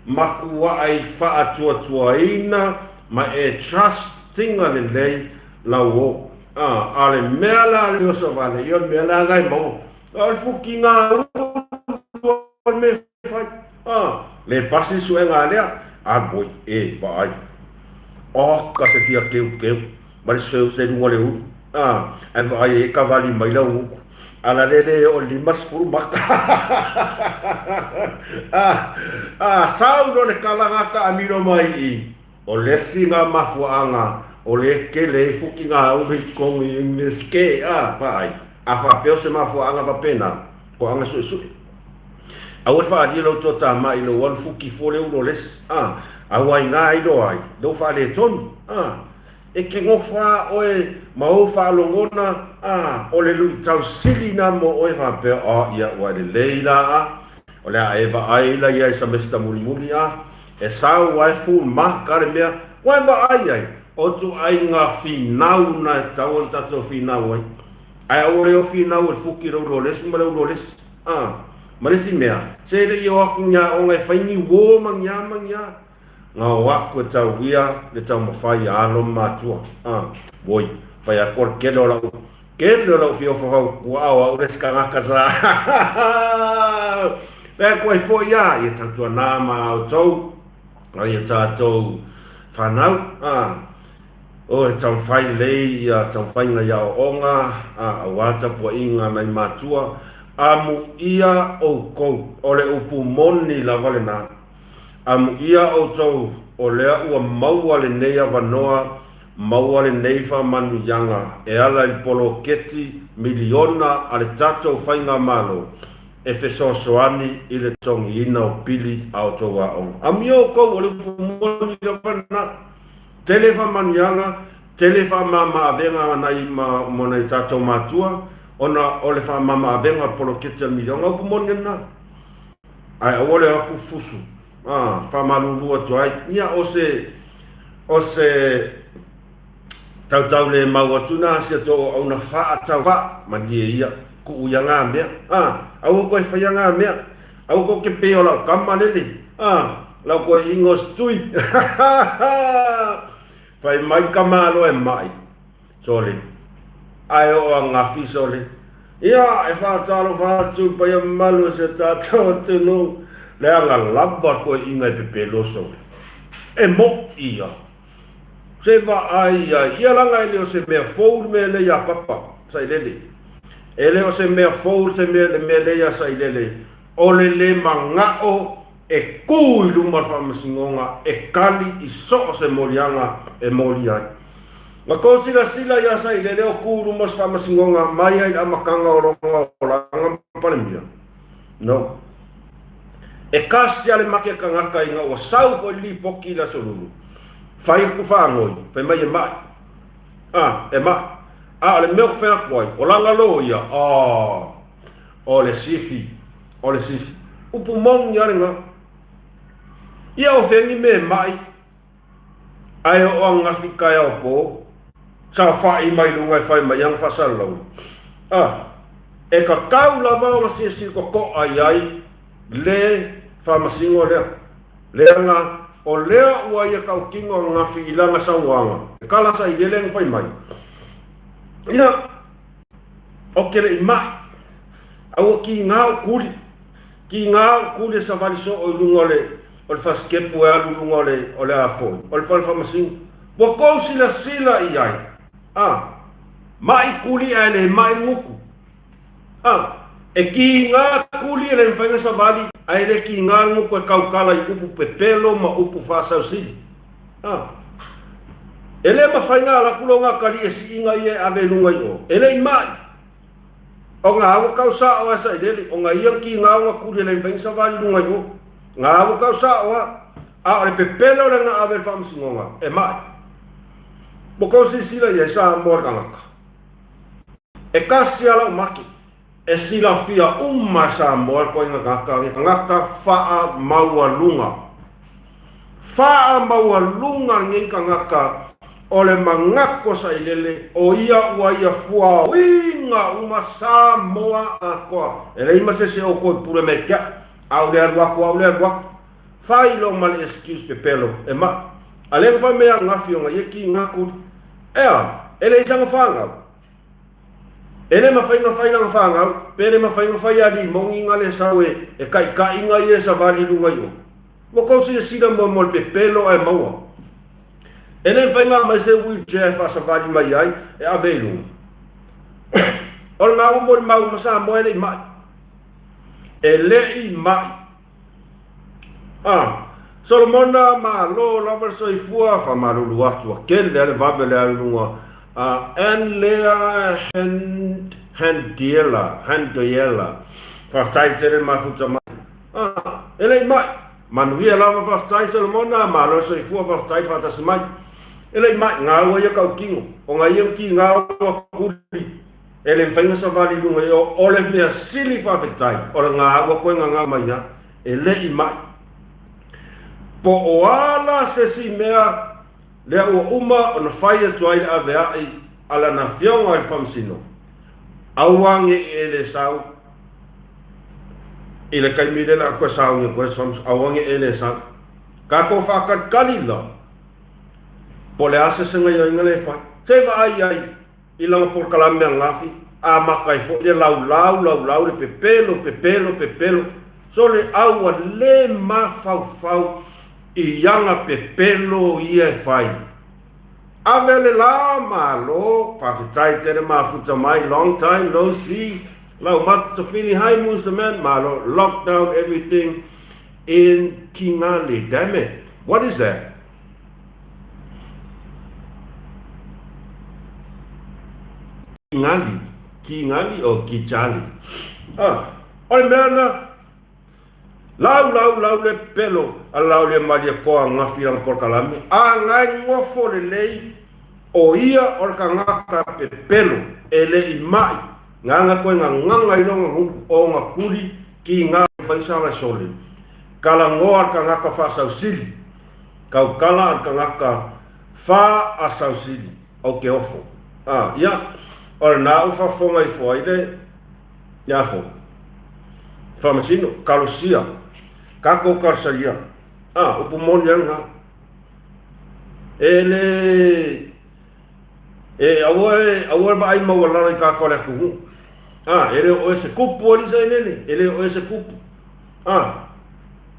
makua ai wha atua ina ma e trust tinga le lei la wō. Ale mea la le oso vale, io mea la ngai mo. Al fuki ngā ruo me fai. Le pasi sue ngā lea, boi, vai. Ka se fia keu, mari seu se runga le uru. Ai vai cavali mai lau ala lele o limas furu maka sau no le kalangaka amiro mai I o lesi nga mafuanga o le kele fuki nga umi kong imiske pai fa peo se mafuanga fa pena ko anga su awal fa dia lo tota mai lo wan fuki fole ulo les awai nga I lo fa le ton e ke ngofa oe mau fa longona o le lui tau sili na mo oe fa pe ia wa le leila o le eva aila ia sa mesta mulimuli e sa wa fu ma kare mea wa va ai o tu ai nga finau na tau tato finau ai o le finau el fuki ro les ma lo les malesi mea se le yo akunya o ngai faini wo mangya nga wako tau ia le tau mawhai alo matua boi whai a kor kelo lau fio whahau kua au res ka ngaka sa whai koe fo ia i tatua nāma au tau ai e tātou whanau o e tau whai lei ia tau whai nga iao onga a wata pua inga mai matua amu ia o kou ole upu moni la vale na ia o tau o lea ua maua le nei avanoa maua le nei whamanu yanga e ala I polo keti miliona ale tatou whainga malo e whesosoani I le tongi ina o pili au tau waong o kou o le pumoni le whana tele whamanu yanga tele whamama avenga nai mona I tatou matua ona o le whamama avenga polo keti miliona o pumoni na ai ole aku fusu whamalulu atu ai ia o se tau le mau atuna sia to au na wha atau wha mani ia ku uia ngā mea au koe whaia ngā mea au ko ke peo lau kama lele lau koe ingo stui whai mai kama alo e mai sole ai o a ngafi sole ia e whaatalo whaatu pai a malu se tātou atunu le anga lava koe inga I pepe loso e mo ia se va ai ia langa ele o se mea foul me le ia papa sai lele ele o se mea foul se me le ia sai lele o le mangao e kui luma whamasingonga e kali I so se molianga e moli ai ma ko sila ia sai lele o kui luma whamasingonga mai ai amakanga o ronga o langa palemia no e kasi ale make ka ngaka inga o sau fo li poki la solulu fai ku fa ngoi fai mai mai e mai ale meu fa koi o langa lo ia o le sifi upu mong ya nga ia o fengi me mai ai o nga fika ya po sa fai mai lunga fai mai yang fa salo e ka kau lava o si ko ai le whamasingo lea nga o lea ua ia kau kingo ngā whiilanga sauanga e kalasa I leleng whai mai ia o kere I mai au ki ngā kuli sa valiso o lunga le o le whaskepu e alu lunga le o le a fōi o le whamasingo wa kou sila I ai mai kuli e le mai nguku e ki ngā kuli e le mwhainga sa vali ai le ki ngā nguku e kaukala I upu pepelo ma upu whasau sili e le mawhainga ala kulo ngā kali e si inga I e ave lunga I o e le I mai o ngā awa kau sa o asa I lele o ngā iang ki ngā ngā kuli e le mwhainga sa vali lunga I o ngā awa kau sa o a le pepelo le ngā ave whamsingonga e mai mo kau sila I e sa mora ngaka e kasi ala umaki e sila fia sa moa ko inga ngaka faa maua lunga ngi ngaka ole mangako sa ilele o ia ua ia fua winga uma sa moa ako ele ima se o ko pure mekia au le alwa fai lo mal excuse pepelo e ma ale fa me ngafi nga yeki ngaku ele isanga fanga ele mawhainga whanga, pere mawhainga ali, mongi ngale sawe, e kai inga I e sa vali lunga yo. Wako si sila mo pe pelo e maua. Ele whainga mai se wheelchair fa sa vali mai ai, e ave lunga. O ngā umo ni mau masa mo ele mai. Ele mai. Solomona ma lo lava soifua fa malulu atu ken le vabe le alunga en lea handiela fa tai tere ma futa ma ele mai manuia lava fa tai Solomona ma lo soifua fa tai fa tasmai ele mai nga wa ya kau kingo o nga yang ki nga wa kuli ele fainga sa vali lunga yo ole me sili fa tai o nga wa ko nga mai ya ele mai po o ala se si mea lea ua uma o na whaia tuai a veai ala na whionga i whamsino. Awange e le sau, i le kaimire na koe sau nge koe whams, awange e le sau. Ka ko whakat kalila, po le ase senga i inga le whai. Te wa ai, i langa por kalamea ngafi, a makai fo, le lau, le pepelo. So le awa le ma fau, i yanga pepelo i e whai. Avele la malo, whawhitai tere mafuta mai, long time no see. Lau mata to whini hai musa man, malo, lockdown everything in Kingali. Damn it. What is that? Kingali or Kichali? Oi merna. Lau le pelo, lau le maria koa ngawhirang porkalami, ngai ngofo le lei, o ia orka ngaka pe pelo, e le i mai, nganga koe nganga ilonga huku o ngā kuri ki ngā whaisara sole. Kala ngoa ka ngaka wha sausili, kau kala ka ngaka wha a sausili, o ke ofo. Ia, ora nā uwha whonga i whaile, ia who. Whamasino, karosia. Kako karsaria. Upumoni nga. Awar va ai mawala i kako le kuhu. Ele o ese kupu ali sa nene. Ele o ese kupu.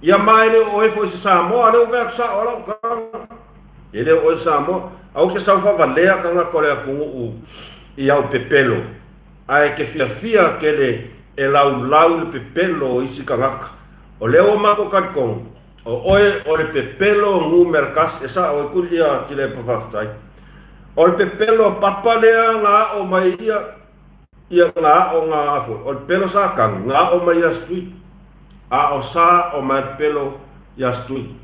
Ia mai ele o efo ese Samoa, ele o vea sa ola ka. Ele o Samoa, au ke sa fa valea ka nga kole kuhu i au pepelo. Ai ke fia ke le lau le pepelo isi ka ngaka. O leo mako katkong, o le pepelo ngu merkas, esa o kulia tile pavaftai. O le pepelo papa lea nga o mai ia nga o nga afo. O le pelo sa kang, nga o mai astui. O sa o mai pelo astui.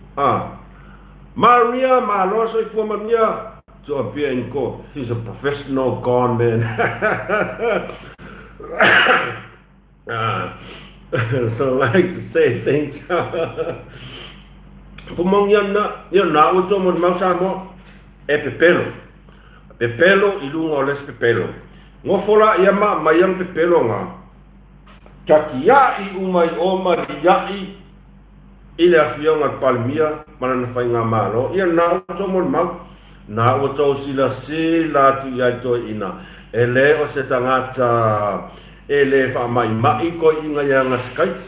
Maria Maloso i fumania to appear in court. He's a professional con man. So I like to say things. Pumong yan na uto mo mausa mo e pepelo. Pepelo ilunga oles pepelo. Ngofola yama mayang pepelo nga. Kakia i umay oma riyai ile afiong at palmia mananafay nga malo. Yan na uto mo mau na uto sila tu yato ina. Ele o setangata ele fa mai ko inga yang skait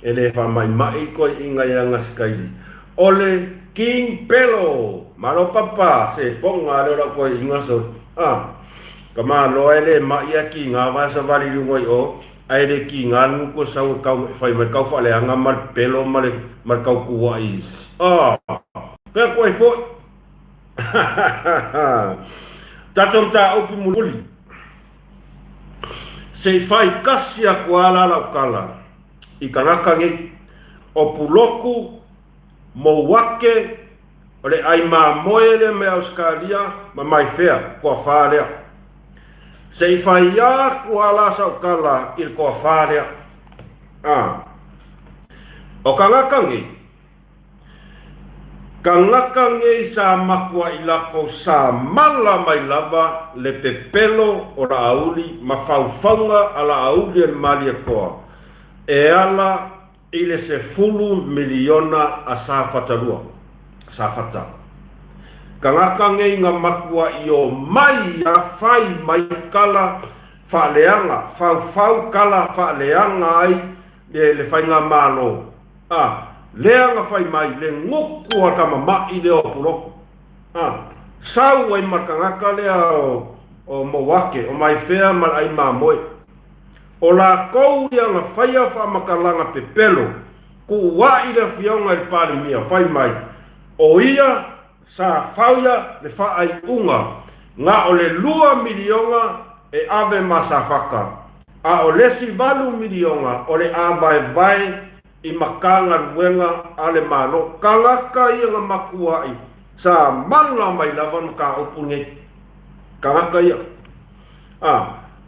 ele fa mai ko inga yang skait ole king pelo malo papa se ponga lo ko inga so kama lo ele ma ya kinga va sa vali ngoi o aire kingan ko sa kau fa mai kau fa le anga mar pelo mar kau ku is ka ko fo tatom ta opi mululi se fai kasi a kuala lau kala i kanakangi o puloku mo wake o le ai moele me Australia ma mai fea kua whārea se fai a kuala sau kala i kua whārea o kanakangi Kangakange sa makua ilako sa mala mai lava le pepelo o la auli mafaufaunga ala auli en malia koa. E ala ile se fulu miliona a sa fatalua. Sa fata. Kangakange nga makua io mai a fai mai kala faleanga. Fau kala faleanga ai le fai nga malo. Lea nga fai mai le ngoku a kama mai le o puloko. Sau ai makangaka lea o mawake o mai fea mal ai mamoe. O la kou ia nga whaia whamakalanga pepelo, ku wa i le fionga i pari mia whai mai. O ia sa whauia le whaai unga, nga o le 2 milionga e ave masa whaka. A o le si 8 milionga o le awai vai i makanga luenga ale malo. Kangaka ia nga makua i sa manga mai lava maka upunge. Kangaka ia.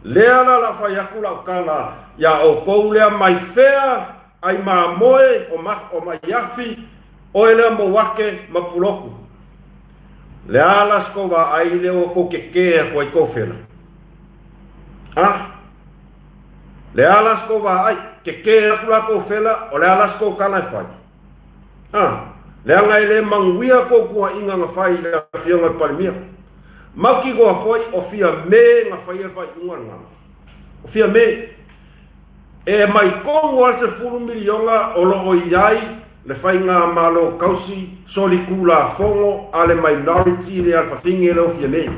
Lea la whai aku lau kala ya o kou lea mai fea ai mamoe o mai yafi o elea mo wake mapuloku. Lea las ko wa ai leo ko kekea ko i kofela. Lea las ko wa ai kekea kula kofela o lea las ko kana fai. Lea ngai le manguia ko kua inga nga fai lea fionga palmia. Maki goa foi o fia me nga fai fai unga nga. O fia me e mai kongo al se 10 milionga o lo o iai le fai nga malo kausi soli kula fongo ale minority le al fafinge le o fia me.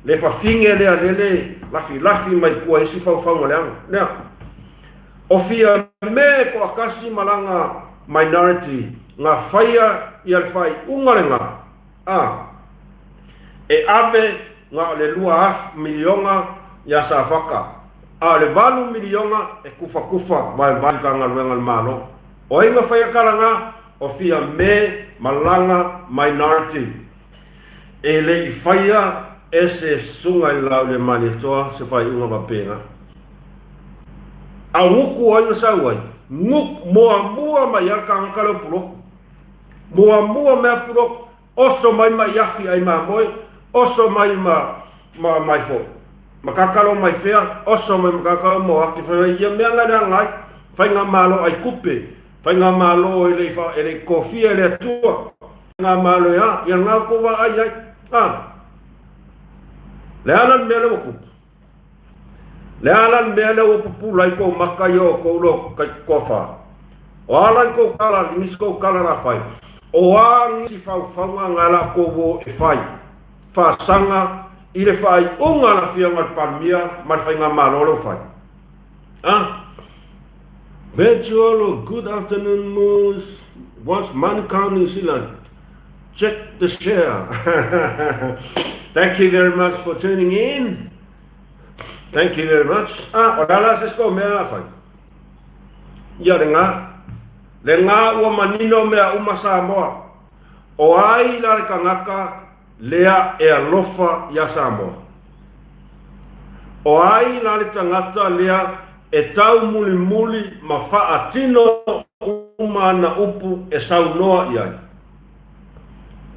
Le fafinge le alele lafi mai kua isi fau leanga. Nea, o fia me ko akasi malanga minority nga faia i al fai unga le nga. E ave nga le 2 milionga ya sa whaka. Le 8 milionga e kufa vai ka nga luenga malo. O inga whaia karanga o fia me malanga minority. E le i whaia e se sunga i lau le manitoa se whai unga wapenga. A nguku o inga sauai. Nguk mua mai alka ngakalo pulok. Mua mea pulok. Oso mai yafi ai mamoe. Oso mai mai fo. Makakalo mai fea, oso mai makakalo mo aki whai ia mea ngana ngai. Whai ngā malo ai kupe. Whai ngā malo ele kofia ele atua. Ngā malo ia ngā kowa ai. Le alan mea lewa kupe. Le alan mea lewa pupulai ko makai o koulo kai kofa. O alan ko kala, ngisi ko kala na whai. O a ngisi whauwhaunga ngala ko wo e whai. Whasanga i le whai unga na whianga pamia mai whai ngā marolo whai. Virtual good afternoon moons. Once Manukau, New Zealand. Check the share. Thank you very much for tuning in. Thank you very much. O dala sisko mea na whai. Ia le ngā ua manino mea uma Samoa. O ai la le kangaka lea e alofa ia Samoa. O ai la le tangata lea e tau muli ma whaatino uma na upu e saunoa iai.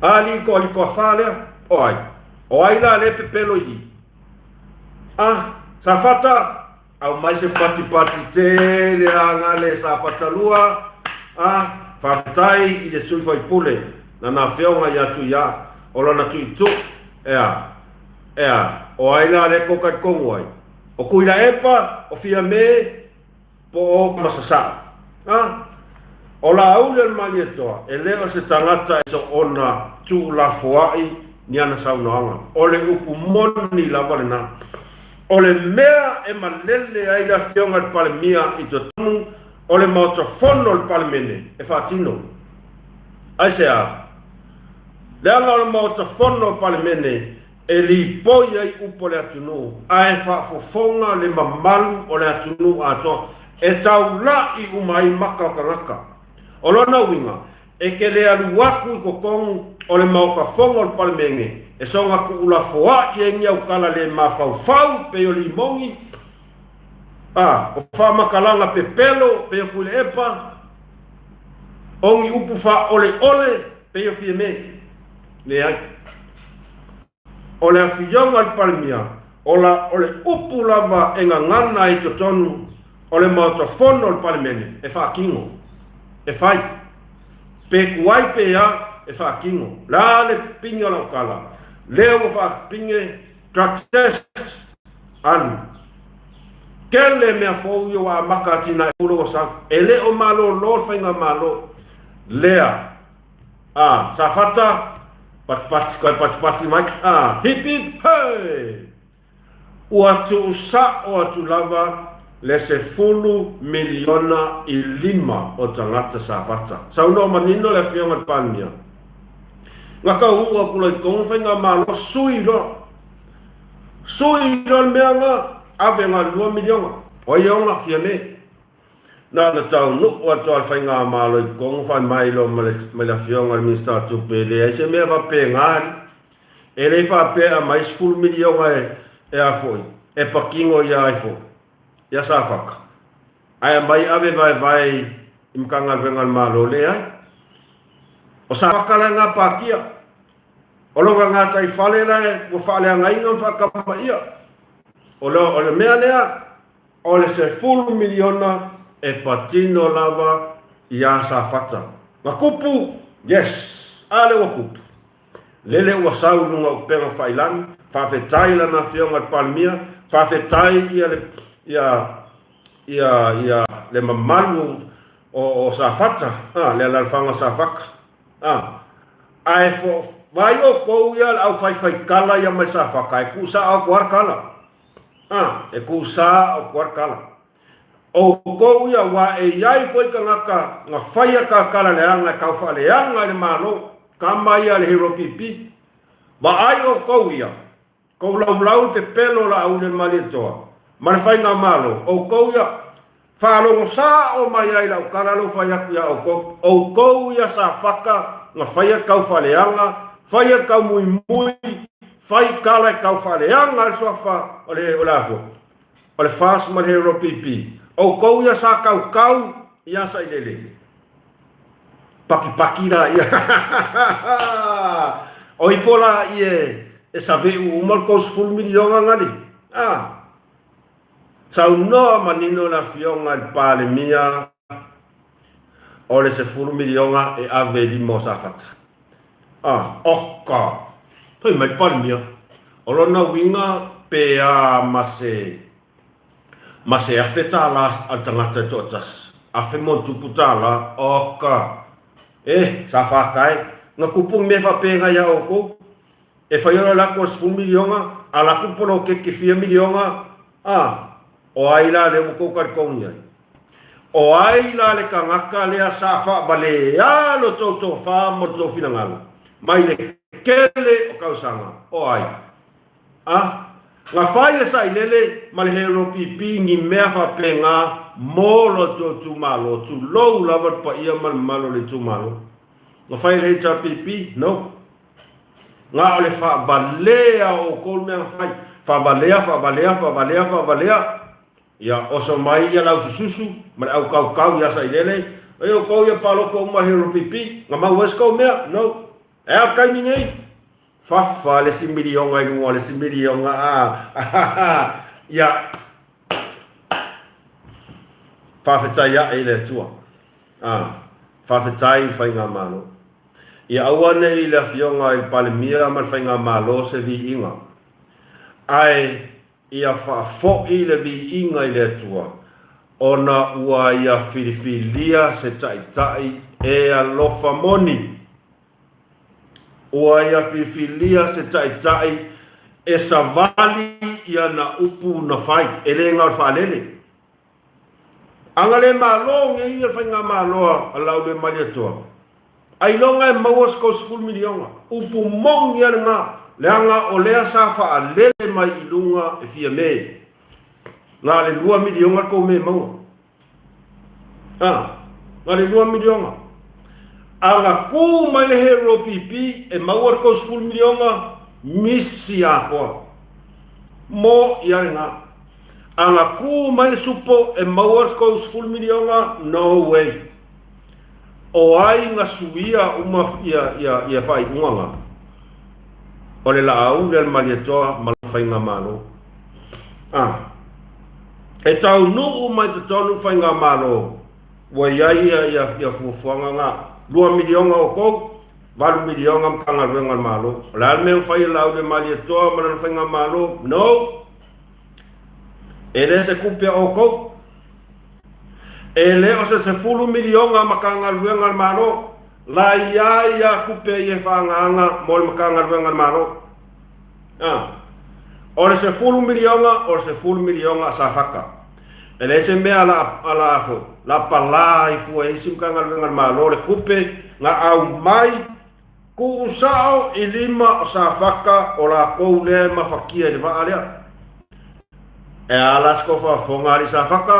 Ali ko whalea, o ai. O ai la le pepelo i. Sa whata, au mai se pati te le angale sa whatalua. Whaatai i le sui whai pule. Na nga whiaunga ia tu ia. O lana tu i tu. O ai la le kokai kongu ai. O kuira epa, o fia me, po o masasa. O la aule al mali etoa, e leo se tangata e so ona tu la foai ni ana saunoanga. O le upu moni la valena. O le mea e malele ai la fionga al palemia i to tonu, o le maotafono al palemene, e fatino. Ai se a. Le anga o le maotafono al palemene, e li poi ai upo le atunu, a e whaafofonga le mamalu o le atunu ato, e tau la i umai maka o kangaka. O lona winga, e ke le aluaku i kokongu o le maukafonga o le palemenge, e songa ku ula foa i e ngiau kala le mawhau pe o limongi, o whamakalanga pe pelo, pe o kule epa, ongi upu wha ole pe o fie me, le ai. O le awhionga al palemia, o le upu lava e ngā ngana i to tonu, o le mautafono al palemene, e whaakingo, e whai. Pe kuai pe a, e whaakingo. La le pinga lau kala. Leo whaapinge, drug test, anu. Kele mea fōu wa maka tina e puro o sang. E le o malo, lor whainga malo. Lea. Sa whata, pati mai. Hip hip, hey! ua tu usa o atu lava le se fulu miliona I lima o tangata sa fata. Sauno manino le fionga pania. Ngaka ua kula I kongo whainga malo sui lo. Sui lo meanga ave ngā 2 miliona. O ionga fiane. Na na tau nu o atu al whainga malo I kongo whai mai lo me le fionga minsta tupe le. Se mea wa pe ngāri. E le wha pe a mais fulu miliona e a foi. E pakingo ia ai foi. Ia sa whaka. Ai mai ave vai imkanga wengan malo le ai. O sa whaka le ngā pakia. O longa ngā tai whale lai, o whale a ngai ngan whakama ia. O le mea lea, o le se full miliona e patino lava ia sa whata. Ngā kupu, yes, ale wa kupu. Lele ua sau lunga o penga whailangi, whawhetai lana whionga palmia, whawhetai ia le mamalu o sa whata, le alalwhanga sa whaka. Ai fo, vai o kou ia au whai kala ia mai sa whaka, e ku sa au kuar kala. E ku sa au kuar kala. O kou ia wa e iai foi ka ngaka, ngā whaia ka kala leanga, kau wha leanga le malo, kama ia le hero pipi. Wa ai o kou ia, kou lau te pelo la au le mali toa. Mare whai ngā malo, o kou ia, whaalongo sa o mai ai lau kala lo whai aku ia o kou ia sa whaka, ngā whaia kau wha leanga, whaia kau mui, whai kala kau wha leanga, al soa o le olafo. O le fast mal hero pipi. O kou ia sa kau ia sa ilele. Paki na ia. O I fola e sa veu umal kous full milionga ngani. Sau noa manino na fionga I pale mia. O le se full milionga e ave limo sa fata. Oka. Toi mai pale mia. O lona winga pe a Mase afe tala al tangata totas. Afe montupu tala. Oka. Sa whakai. Nga kupung me whapenga ia oko. E whaiora lako as 1 milionga. A lako pono ke 4 milionga. O aila le uko karkongia. O aila le kangaka le a safa bale. Lo toto wha mo to finangalo. Mai le kele o kausanga. O ai. Nga whaia sa ilele ma le hero pipi ngi mea whapenga mo lo to tu malo. Tu lou lavat pa ia malo le tu malo. Nga whaia le hita pipi? No. Nga o le whabalea o kol mea whai. Whabalea. Ia oso mai ia lau sususu. Ma le au kau ia sa ilele. E o kou ia palo kou ma hero pipi. Nga mau kou mea? No. E au kai mingei. Fafa le si milionga I ngua le si milionga ia whawhetai ia e le tua whawhetai whai ngā malo ia awane I le fionga I pale mia man whai ngā malo se vi inga ai ia whafo I le vi inga I le tua ona ua ia whiriwhiria se tai e alofa moni ua ia whiwhilia se tai e savali ia na upu na whai e le ngā whaalele. Anga le malo nge ia whai ngā maloa a lau le mali atua. Ai longa e mauas kous 10 milionga. Upu mong ia ngā le anga o lea sa whaalele mai I lunga e fia me. Ngā le 2 milionga kou me maua. Ngā le 2 milionga. Anga ku mai le hero pipi e mauar kous 10 milionga misi a koa. Mo ia nga. Anga ku mai le supo e mauar kous 10 milionga no way. O ai nga suia uma ia fai uanga. O le laau le malietoa malafai nga malo. E tau nuu mai te tonu fai nga malo. Wa ia fufuanga nga. 2 milionga o kou, 4 milionga mkanga ruenga malo. La me fai lau le mali toa mana fai nga malo. No. Ele se kupia o kou. Ele o se 10 milionga makanga ruenga malo. La ia kupia ye fanganga mol makanga ruenga malo. o le se fulu milionga o le se fulu milionga sa faka e le se mea ala afo la pala i fu e sim kanga ngal malo le kupe nga au mai ku usao i lima o sa faka o la kou le mafakia le va alea e ala sko fa fonga li sa faka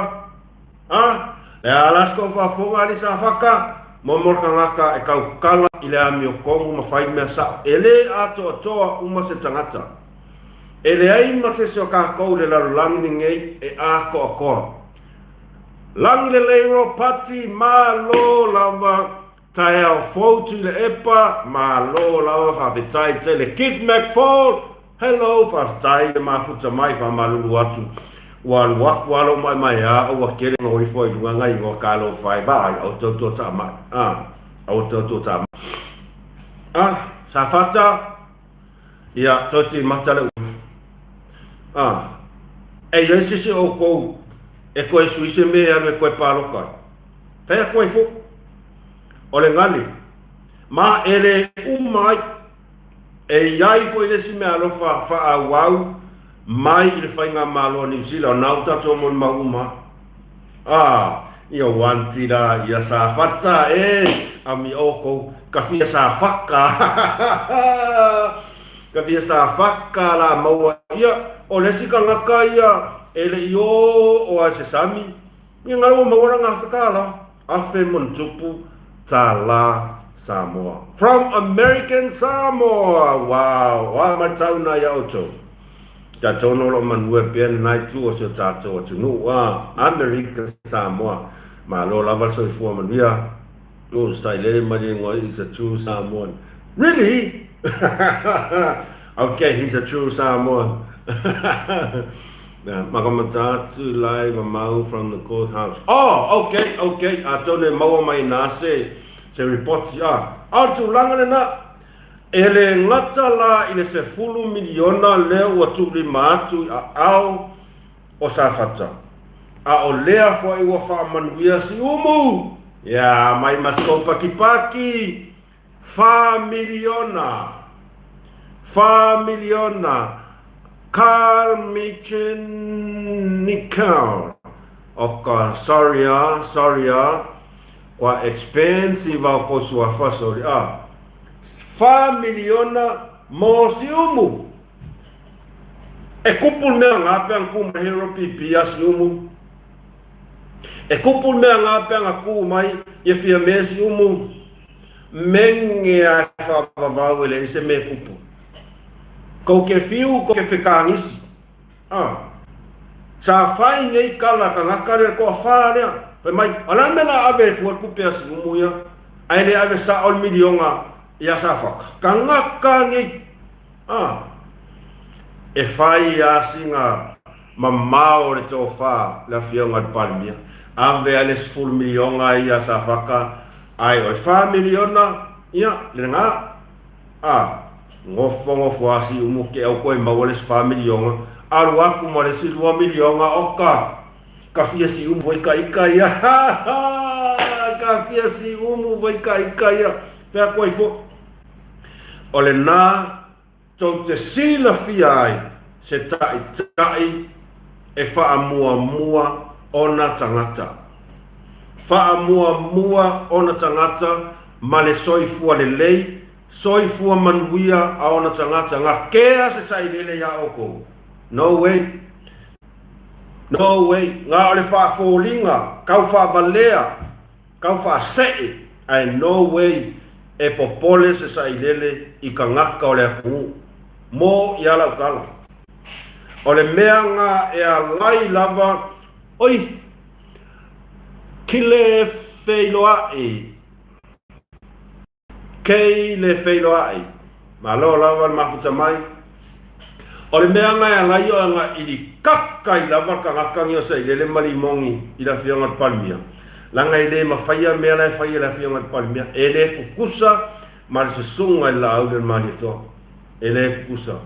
e ala sko fa fonga li sa faka momor kangaka e kau kala i le ami o kongu mawhai mea sa ele ato atoa uma se tangata ele ai ma se so ka kou le lalu langi ni ngei e a ko a koa langi le leiro pati ma lo lava tae au fautu le epa ma lo lava whawhetai te le Kid McFall hello whawhetai le mafuta mai wha malulu atu wal wak walo mai mai a o wa kere ngoi foi lunga ngai ngo kalo fai vai au toto ta mai au toto ta sa fata ia toti matale e yesi se o ko e ko e suise me alo e ko e paloka tai ko e fu o le ngali ma ele umai e yai foi le si me alo fa awau mai i le whainga malo New Zealand nau tato mon mauma ia wantira ia sa fata ami oko ka fia sa faka ka fia sa faka la maua ia o le sika ngaka ia ele io o a se sami ia ngalo maura nga Afrikala afe mon tupu tala Samoa from American Samoa wow matauna ia oto ta tono lo manue bien nai tu o se tato tu no America Samoa ma lo lava so fu manuia no sai le mari ngo is a true Samoan really okay he's a true Samoan makamata tu live mau from the courthouse okay atone mau mai na se report tu langana na ele ngata la ile se fulu miliona leo watu lima atu au o sa fata o lea fo i wa fa manuia si umu ya mai masko paki fa miliona Carl Michin Nikau oka sorry wa expensive au ko sua fa sorry fa miliona mo si umu e kupul mea ngape ang kuma hero pipi as umu e kupul mea ngape ang aku mai ye fia mesi umu menge a fa vavau ele se me kupu ko ke fiu ko ke fikangisi sa fai ngei kala kangakare ko fa ne pe mai alan mena ave fu kupe as umu ya ai ave sa ol milionga ia safaka kangaka ngi e fai asinga mamao le tofa la fionga palmia ave ales full milionga ia safaka ai o fa miliona ia lenga ngofo asi umuke au ko mawales fa milionga alu aku mo le 2 milionga oka kafia si umu vai kai ia kafia si umu vai kai ia pe ko ifo ole na tau te sila fia ai se tai e wha mua ona tangata ma le soifua le lei soifua manuia a ona tangata ngā kea se sai lele ya oko no way ngā ole wha fōlinga kau wha valea kau wha sei ai no way e popole se sa ilele i ka ngaka o le aku mo i ala ukala o le mea ngā e a lai lava oi kile feiloai kei le feiloai ma lo lava mafuta mai o le mea ngā e a lai o ngā ili kakai lava ka ngaka ngi o sa ilele malimongi i la fionga palmia langa ile mafaya mela faya la fionga palmia ele kukusa mar se sunga la auder manito ele kukusa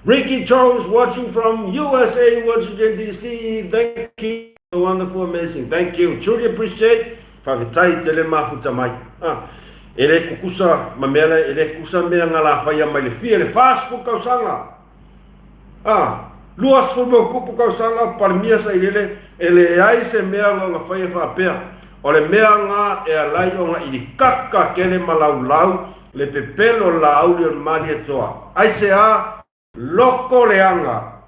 Ricky Charles watching from USA Washington DC thank you wonderful amazing thank you truly appreciate favitai tele mafuta mai ele kukusa mamela ele kukusa me ngala faya mai le fia le fast food kausanga luas fulmo kupu kau sanga palmia sa ilele ele ai se mea nga fai fa pea ole mea nga e alai o nga ili kaka kele malau lau le pepelo la audio mali toa ai se a loko leanga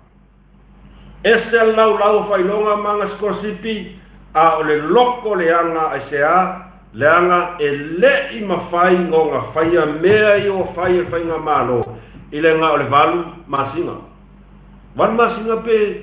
ese lau lau fai longa manga skosipi a ole loko leanga ai se a leanga e le i mawhai ngonga whaia mea i o whai nga malo i le nga ole valu masinga wan masinga pe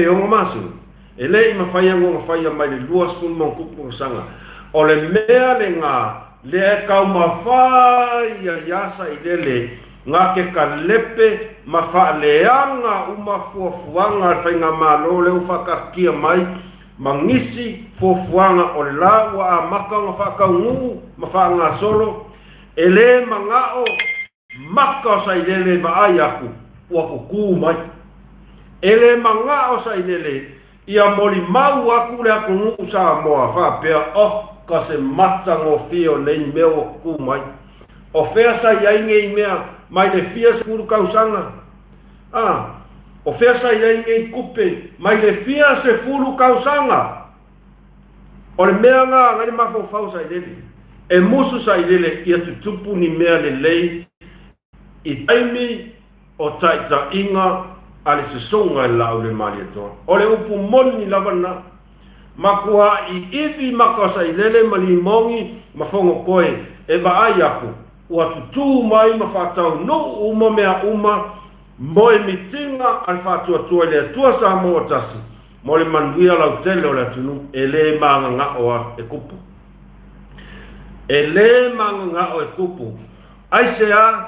onga masinga e le i mawhai ngonga whaia mai le luas tun mong kupu sanga ole mea le nga le e kau mawhai a yasa i lele nga ke ka lepe mawha leanga uma fuafuanga whai nga malo le ufaka kia mai mangisi fofuanga o la wa amaka nga whakaungu mawhanga solo ele mangao maka sa ilele maai aku wa kuku mai ele mangao sa ilele ia moli mau aku le aku ngu sa moa whapea ka se matango fio nei meo ku mai o fea sa iai ngei mea mai le fia se kuru kausanga o fea sa iai ngei kupe mai le fia se fulu kausanga o le mea nga ngani mafau sa ilele e musu sa ilele ia tutupu ni mea le lei i taimi o taita inga ale se songa e lau le mali atoa o le upu moni lavana makua i iwi makasa i lele malimongi mafongo koe e vaai aku ua tutu mai mawhatau no uma mea uma moe mitinga ai whatua tua le atua sa moa tasi mo le manuia lau tele o le atunu e le maanga ngaoa e kupu e le maanga ngao e kupu ai sea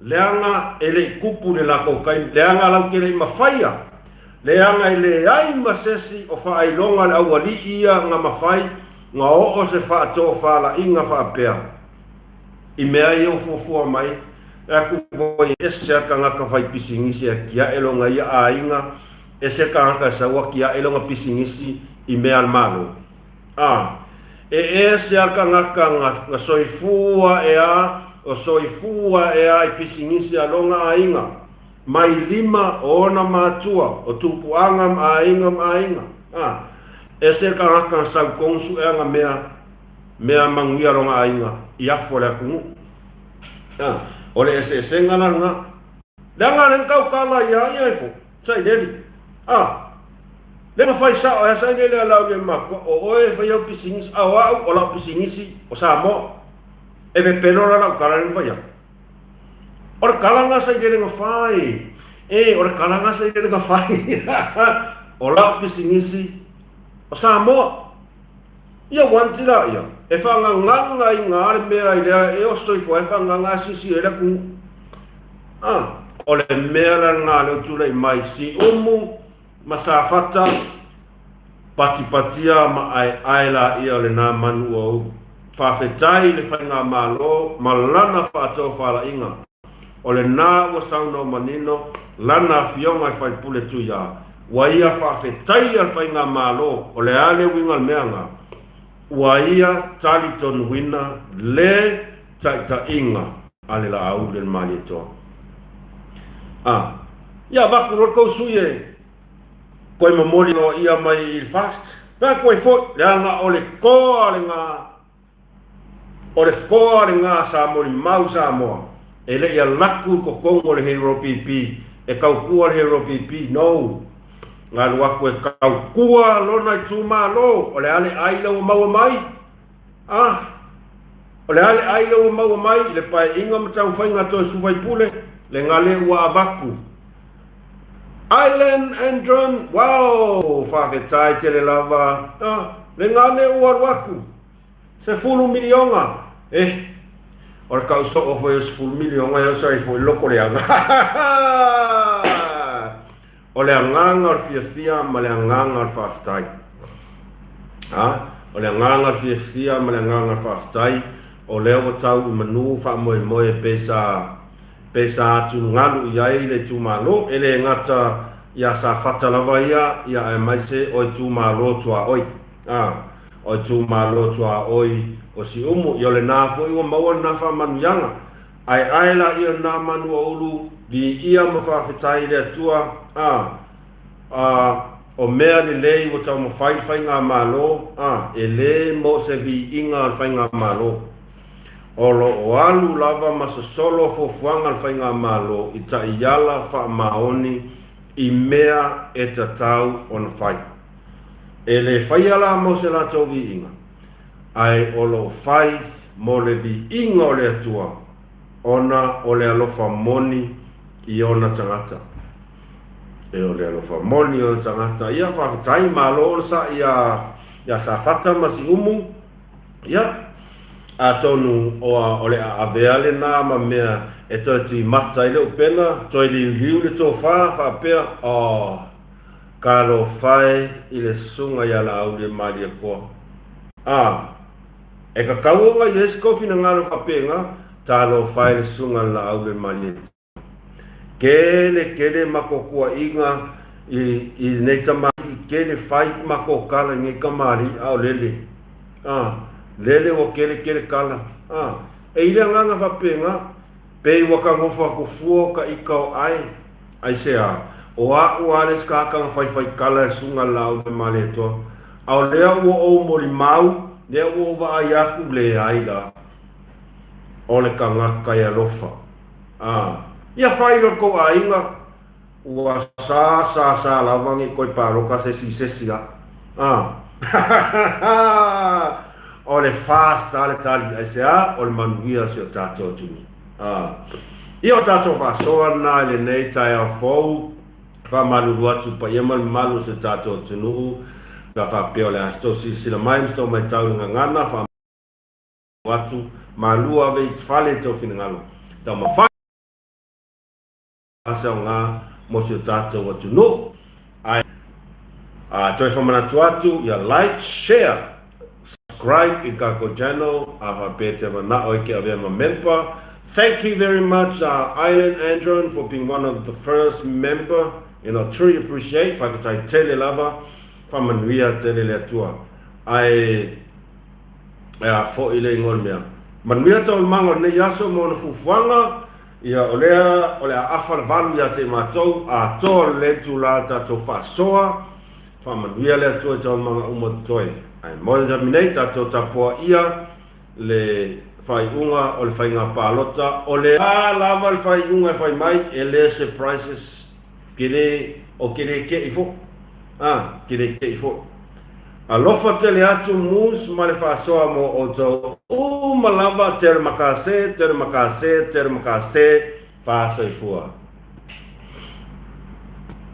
leanga e le kupu le lako kai leanga lau kele i mawhaia leanga ele ai masesi o whaailonga le awali ia nga mawhai nga o se whaato whala inga whaapea i mea i o fufua mai aku voi ese aka ngaka whai pisingisi a kia elonga ia a inga ese aka ngaka sawa kia elonga pisingisi i mea malo ese aka ngaka nga soifua o soifua i pisingisi a longa a inga mai lima o na matua o tupuanga mainga ese ka ngaka sa kongsu e nga mea manguia ronga ainga iafo le aku ole ese ngana nga langa len kau kala ia ifo sai deli le fai sa o sa deli ala ge mako o e fai o pisingis awa o la pisingisi o sa mo e be pelora la kala len fai or kalanga sa dele nga fai or kalanga sa dele nga fai o la pisingisi o sa mo ia wantira ia e fanga nganga i ngare mea i lea e o soifo e fanga nganga sisi e laku o le mea la ngale o tula i mai si umu masafata patipatia ma ai la ia le na manu o whawhetai le whainga malo malana whaatou whala inga o le nā wa sauno manino lana fionga i whai pule tu ia wa ia whawhetai al whainga malo o le ale winga meanga wa ia taliton wina le taita inga ale la au le mali toa ia vaku roko suye koe mamori no ia mai il fast va koe fo le anga o le koa le nga sa mori mau sa moa ele ia laku ko kongo le hero pipi e kau kua le hero pipi no nga lua koe kau kua lona i tūmalo o le ale aila o maua mai o le ale aila o maua mai le pai inga matau whainga toi sufai pule le ngale ua avaku Island and Drone wow whawhetai te le lava le ngale ua waku se fulu milionga o le kau so ofo e se fulu milionga ia sai fo i loko le anga o le anganga al fia ma le anganga al whaftai o le anganga al fia ma le anganga al whaftai o le o tau i manu wha moe pesa atu ngalu iai le tūmalo e le ngata ia sa whatalawa ia e maise o i tūmalo tua oi o i tūmalo tua oi o si umu i o le nāfo i o maua na wha manuianga ai la ia na manu ulu di ia mawhawhetai lea tua o mea ni lei o tau mawhai ngā malo e le mo se vi inga whai ngā malo o lo o alu lava masosolo fofuanga whai ngā malo i ta iala wha maoni i mea e ta tau o na whai e le whai ala mo se la tau vi inga ai o lo whai mo le vi inga o le atua ona o le alofa moni i ona tangata e o le alofa moni o le tangata ia whakatai malo o sa ia sa whaka masi umu ia a tonu o le aveale na ma mea e toi ti mata i le upena toi li riu le tō whapea o ka lo whai i le sunga ia la au le mali a koa e ka kaunga i esi kofi na ngalo whapenga talo file sunga la au le mali kele mako kua inga i nei tama kele fai mako kala ngi kamari au lele lele o kele kala e ile nganga fapenga pe waka ngofa ku fuo ka ikau ai sea o ale ska ka fai kala sunga la au le mali to au le o moli mau le o va ayaku le ai la o le kangaka ia lofa ia whai no ko ainga ua sa lawangi koi paroka se si o le fast ale tali ai se o le manuia se o tato tunu ia o tato whasoa na le nei tai au fau wha malu watu pa ia malu se tato tunu ka whapeo le asto si sila mai sto mai tau ngana wha watu malua ve fale to finangalo ta ma fa asa nga mo se tato watu no ai toi fa mana tuatu ya like share subscribe in ka ko channel ava pete na o ke ave ma member. Thank you very much Island Andron for being one of the first member, truly appreciate fa ka tele lava fa manuia tele le tua ai fo ile ngol mea manuia tau mango ne yaso mo na fufuanga ia olea afar valu ia te matou a tol le tula tatou whasoa wha manuia le atua tau manga umatoe ai mo le jaminei tatou tapoa ia le whai unga o le whai ngā pālota o le lava le whai unga whai mai e le surprises kere ke ifo kere ke ifo alofa tele atu mus ma le whasoa mo o tau malava tere makase whaasa ifua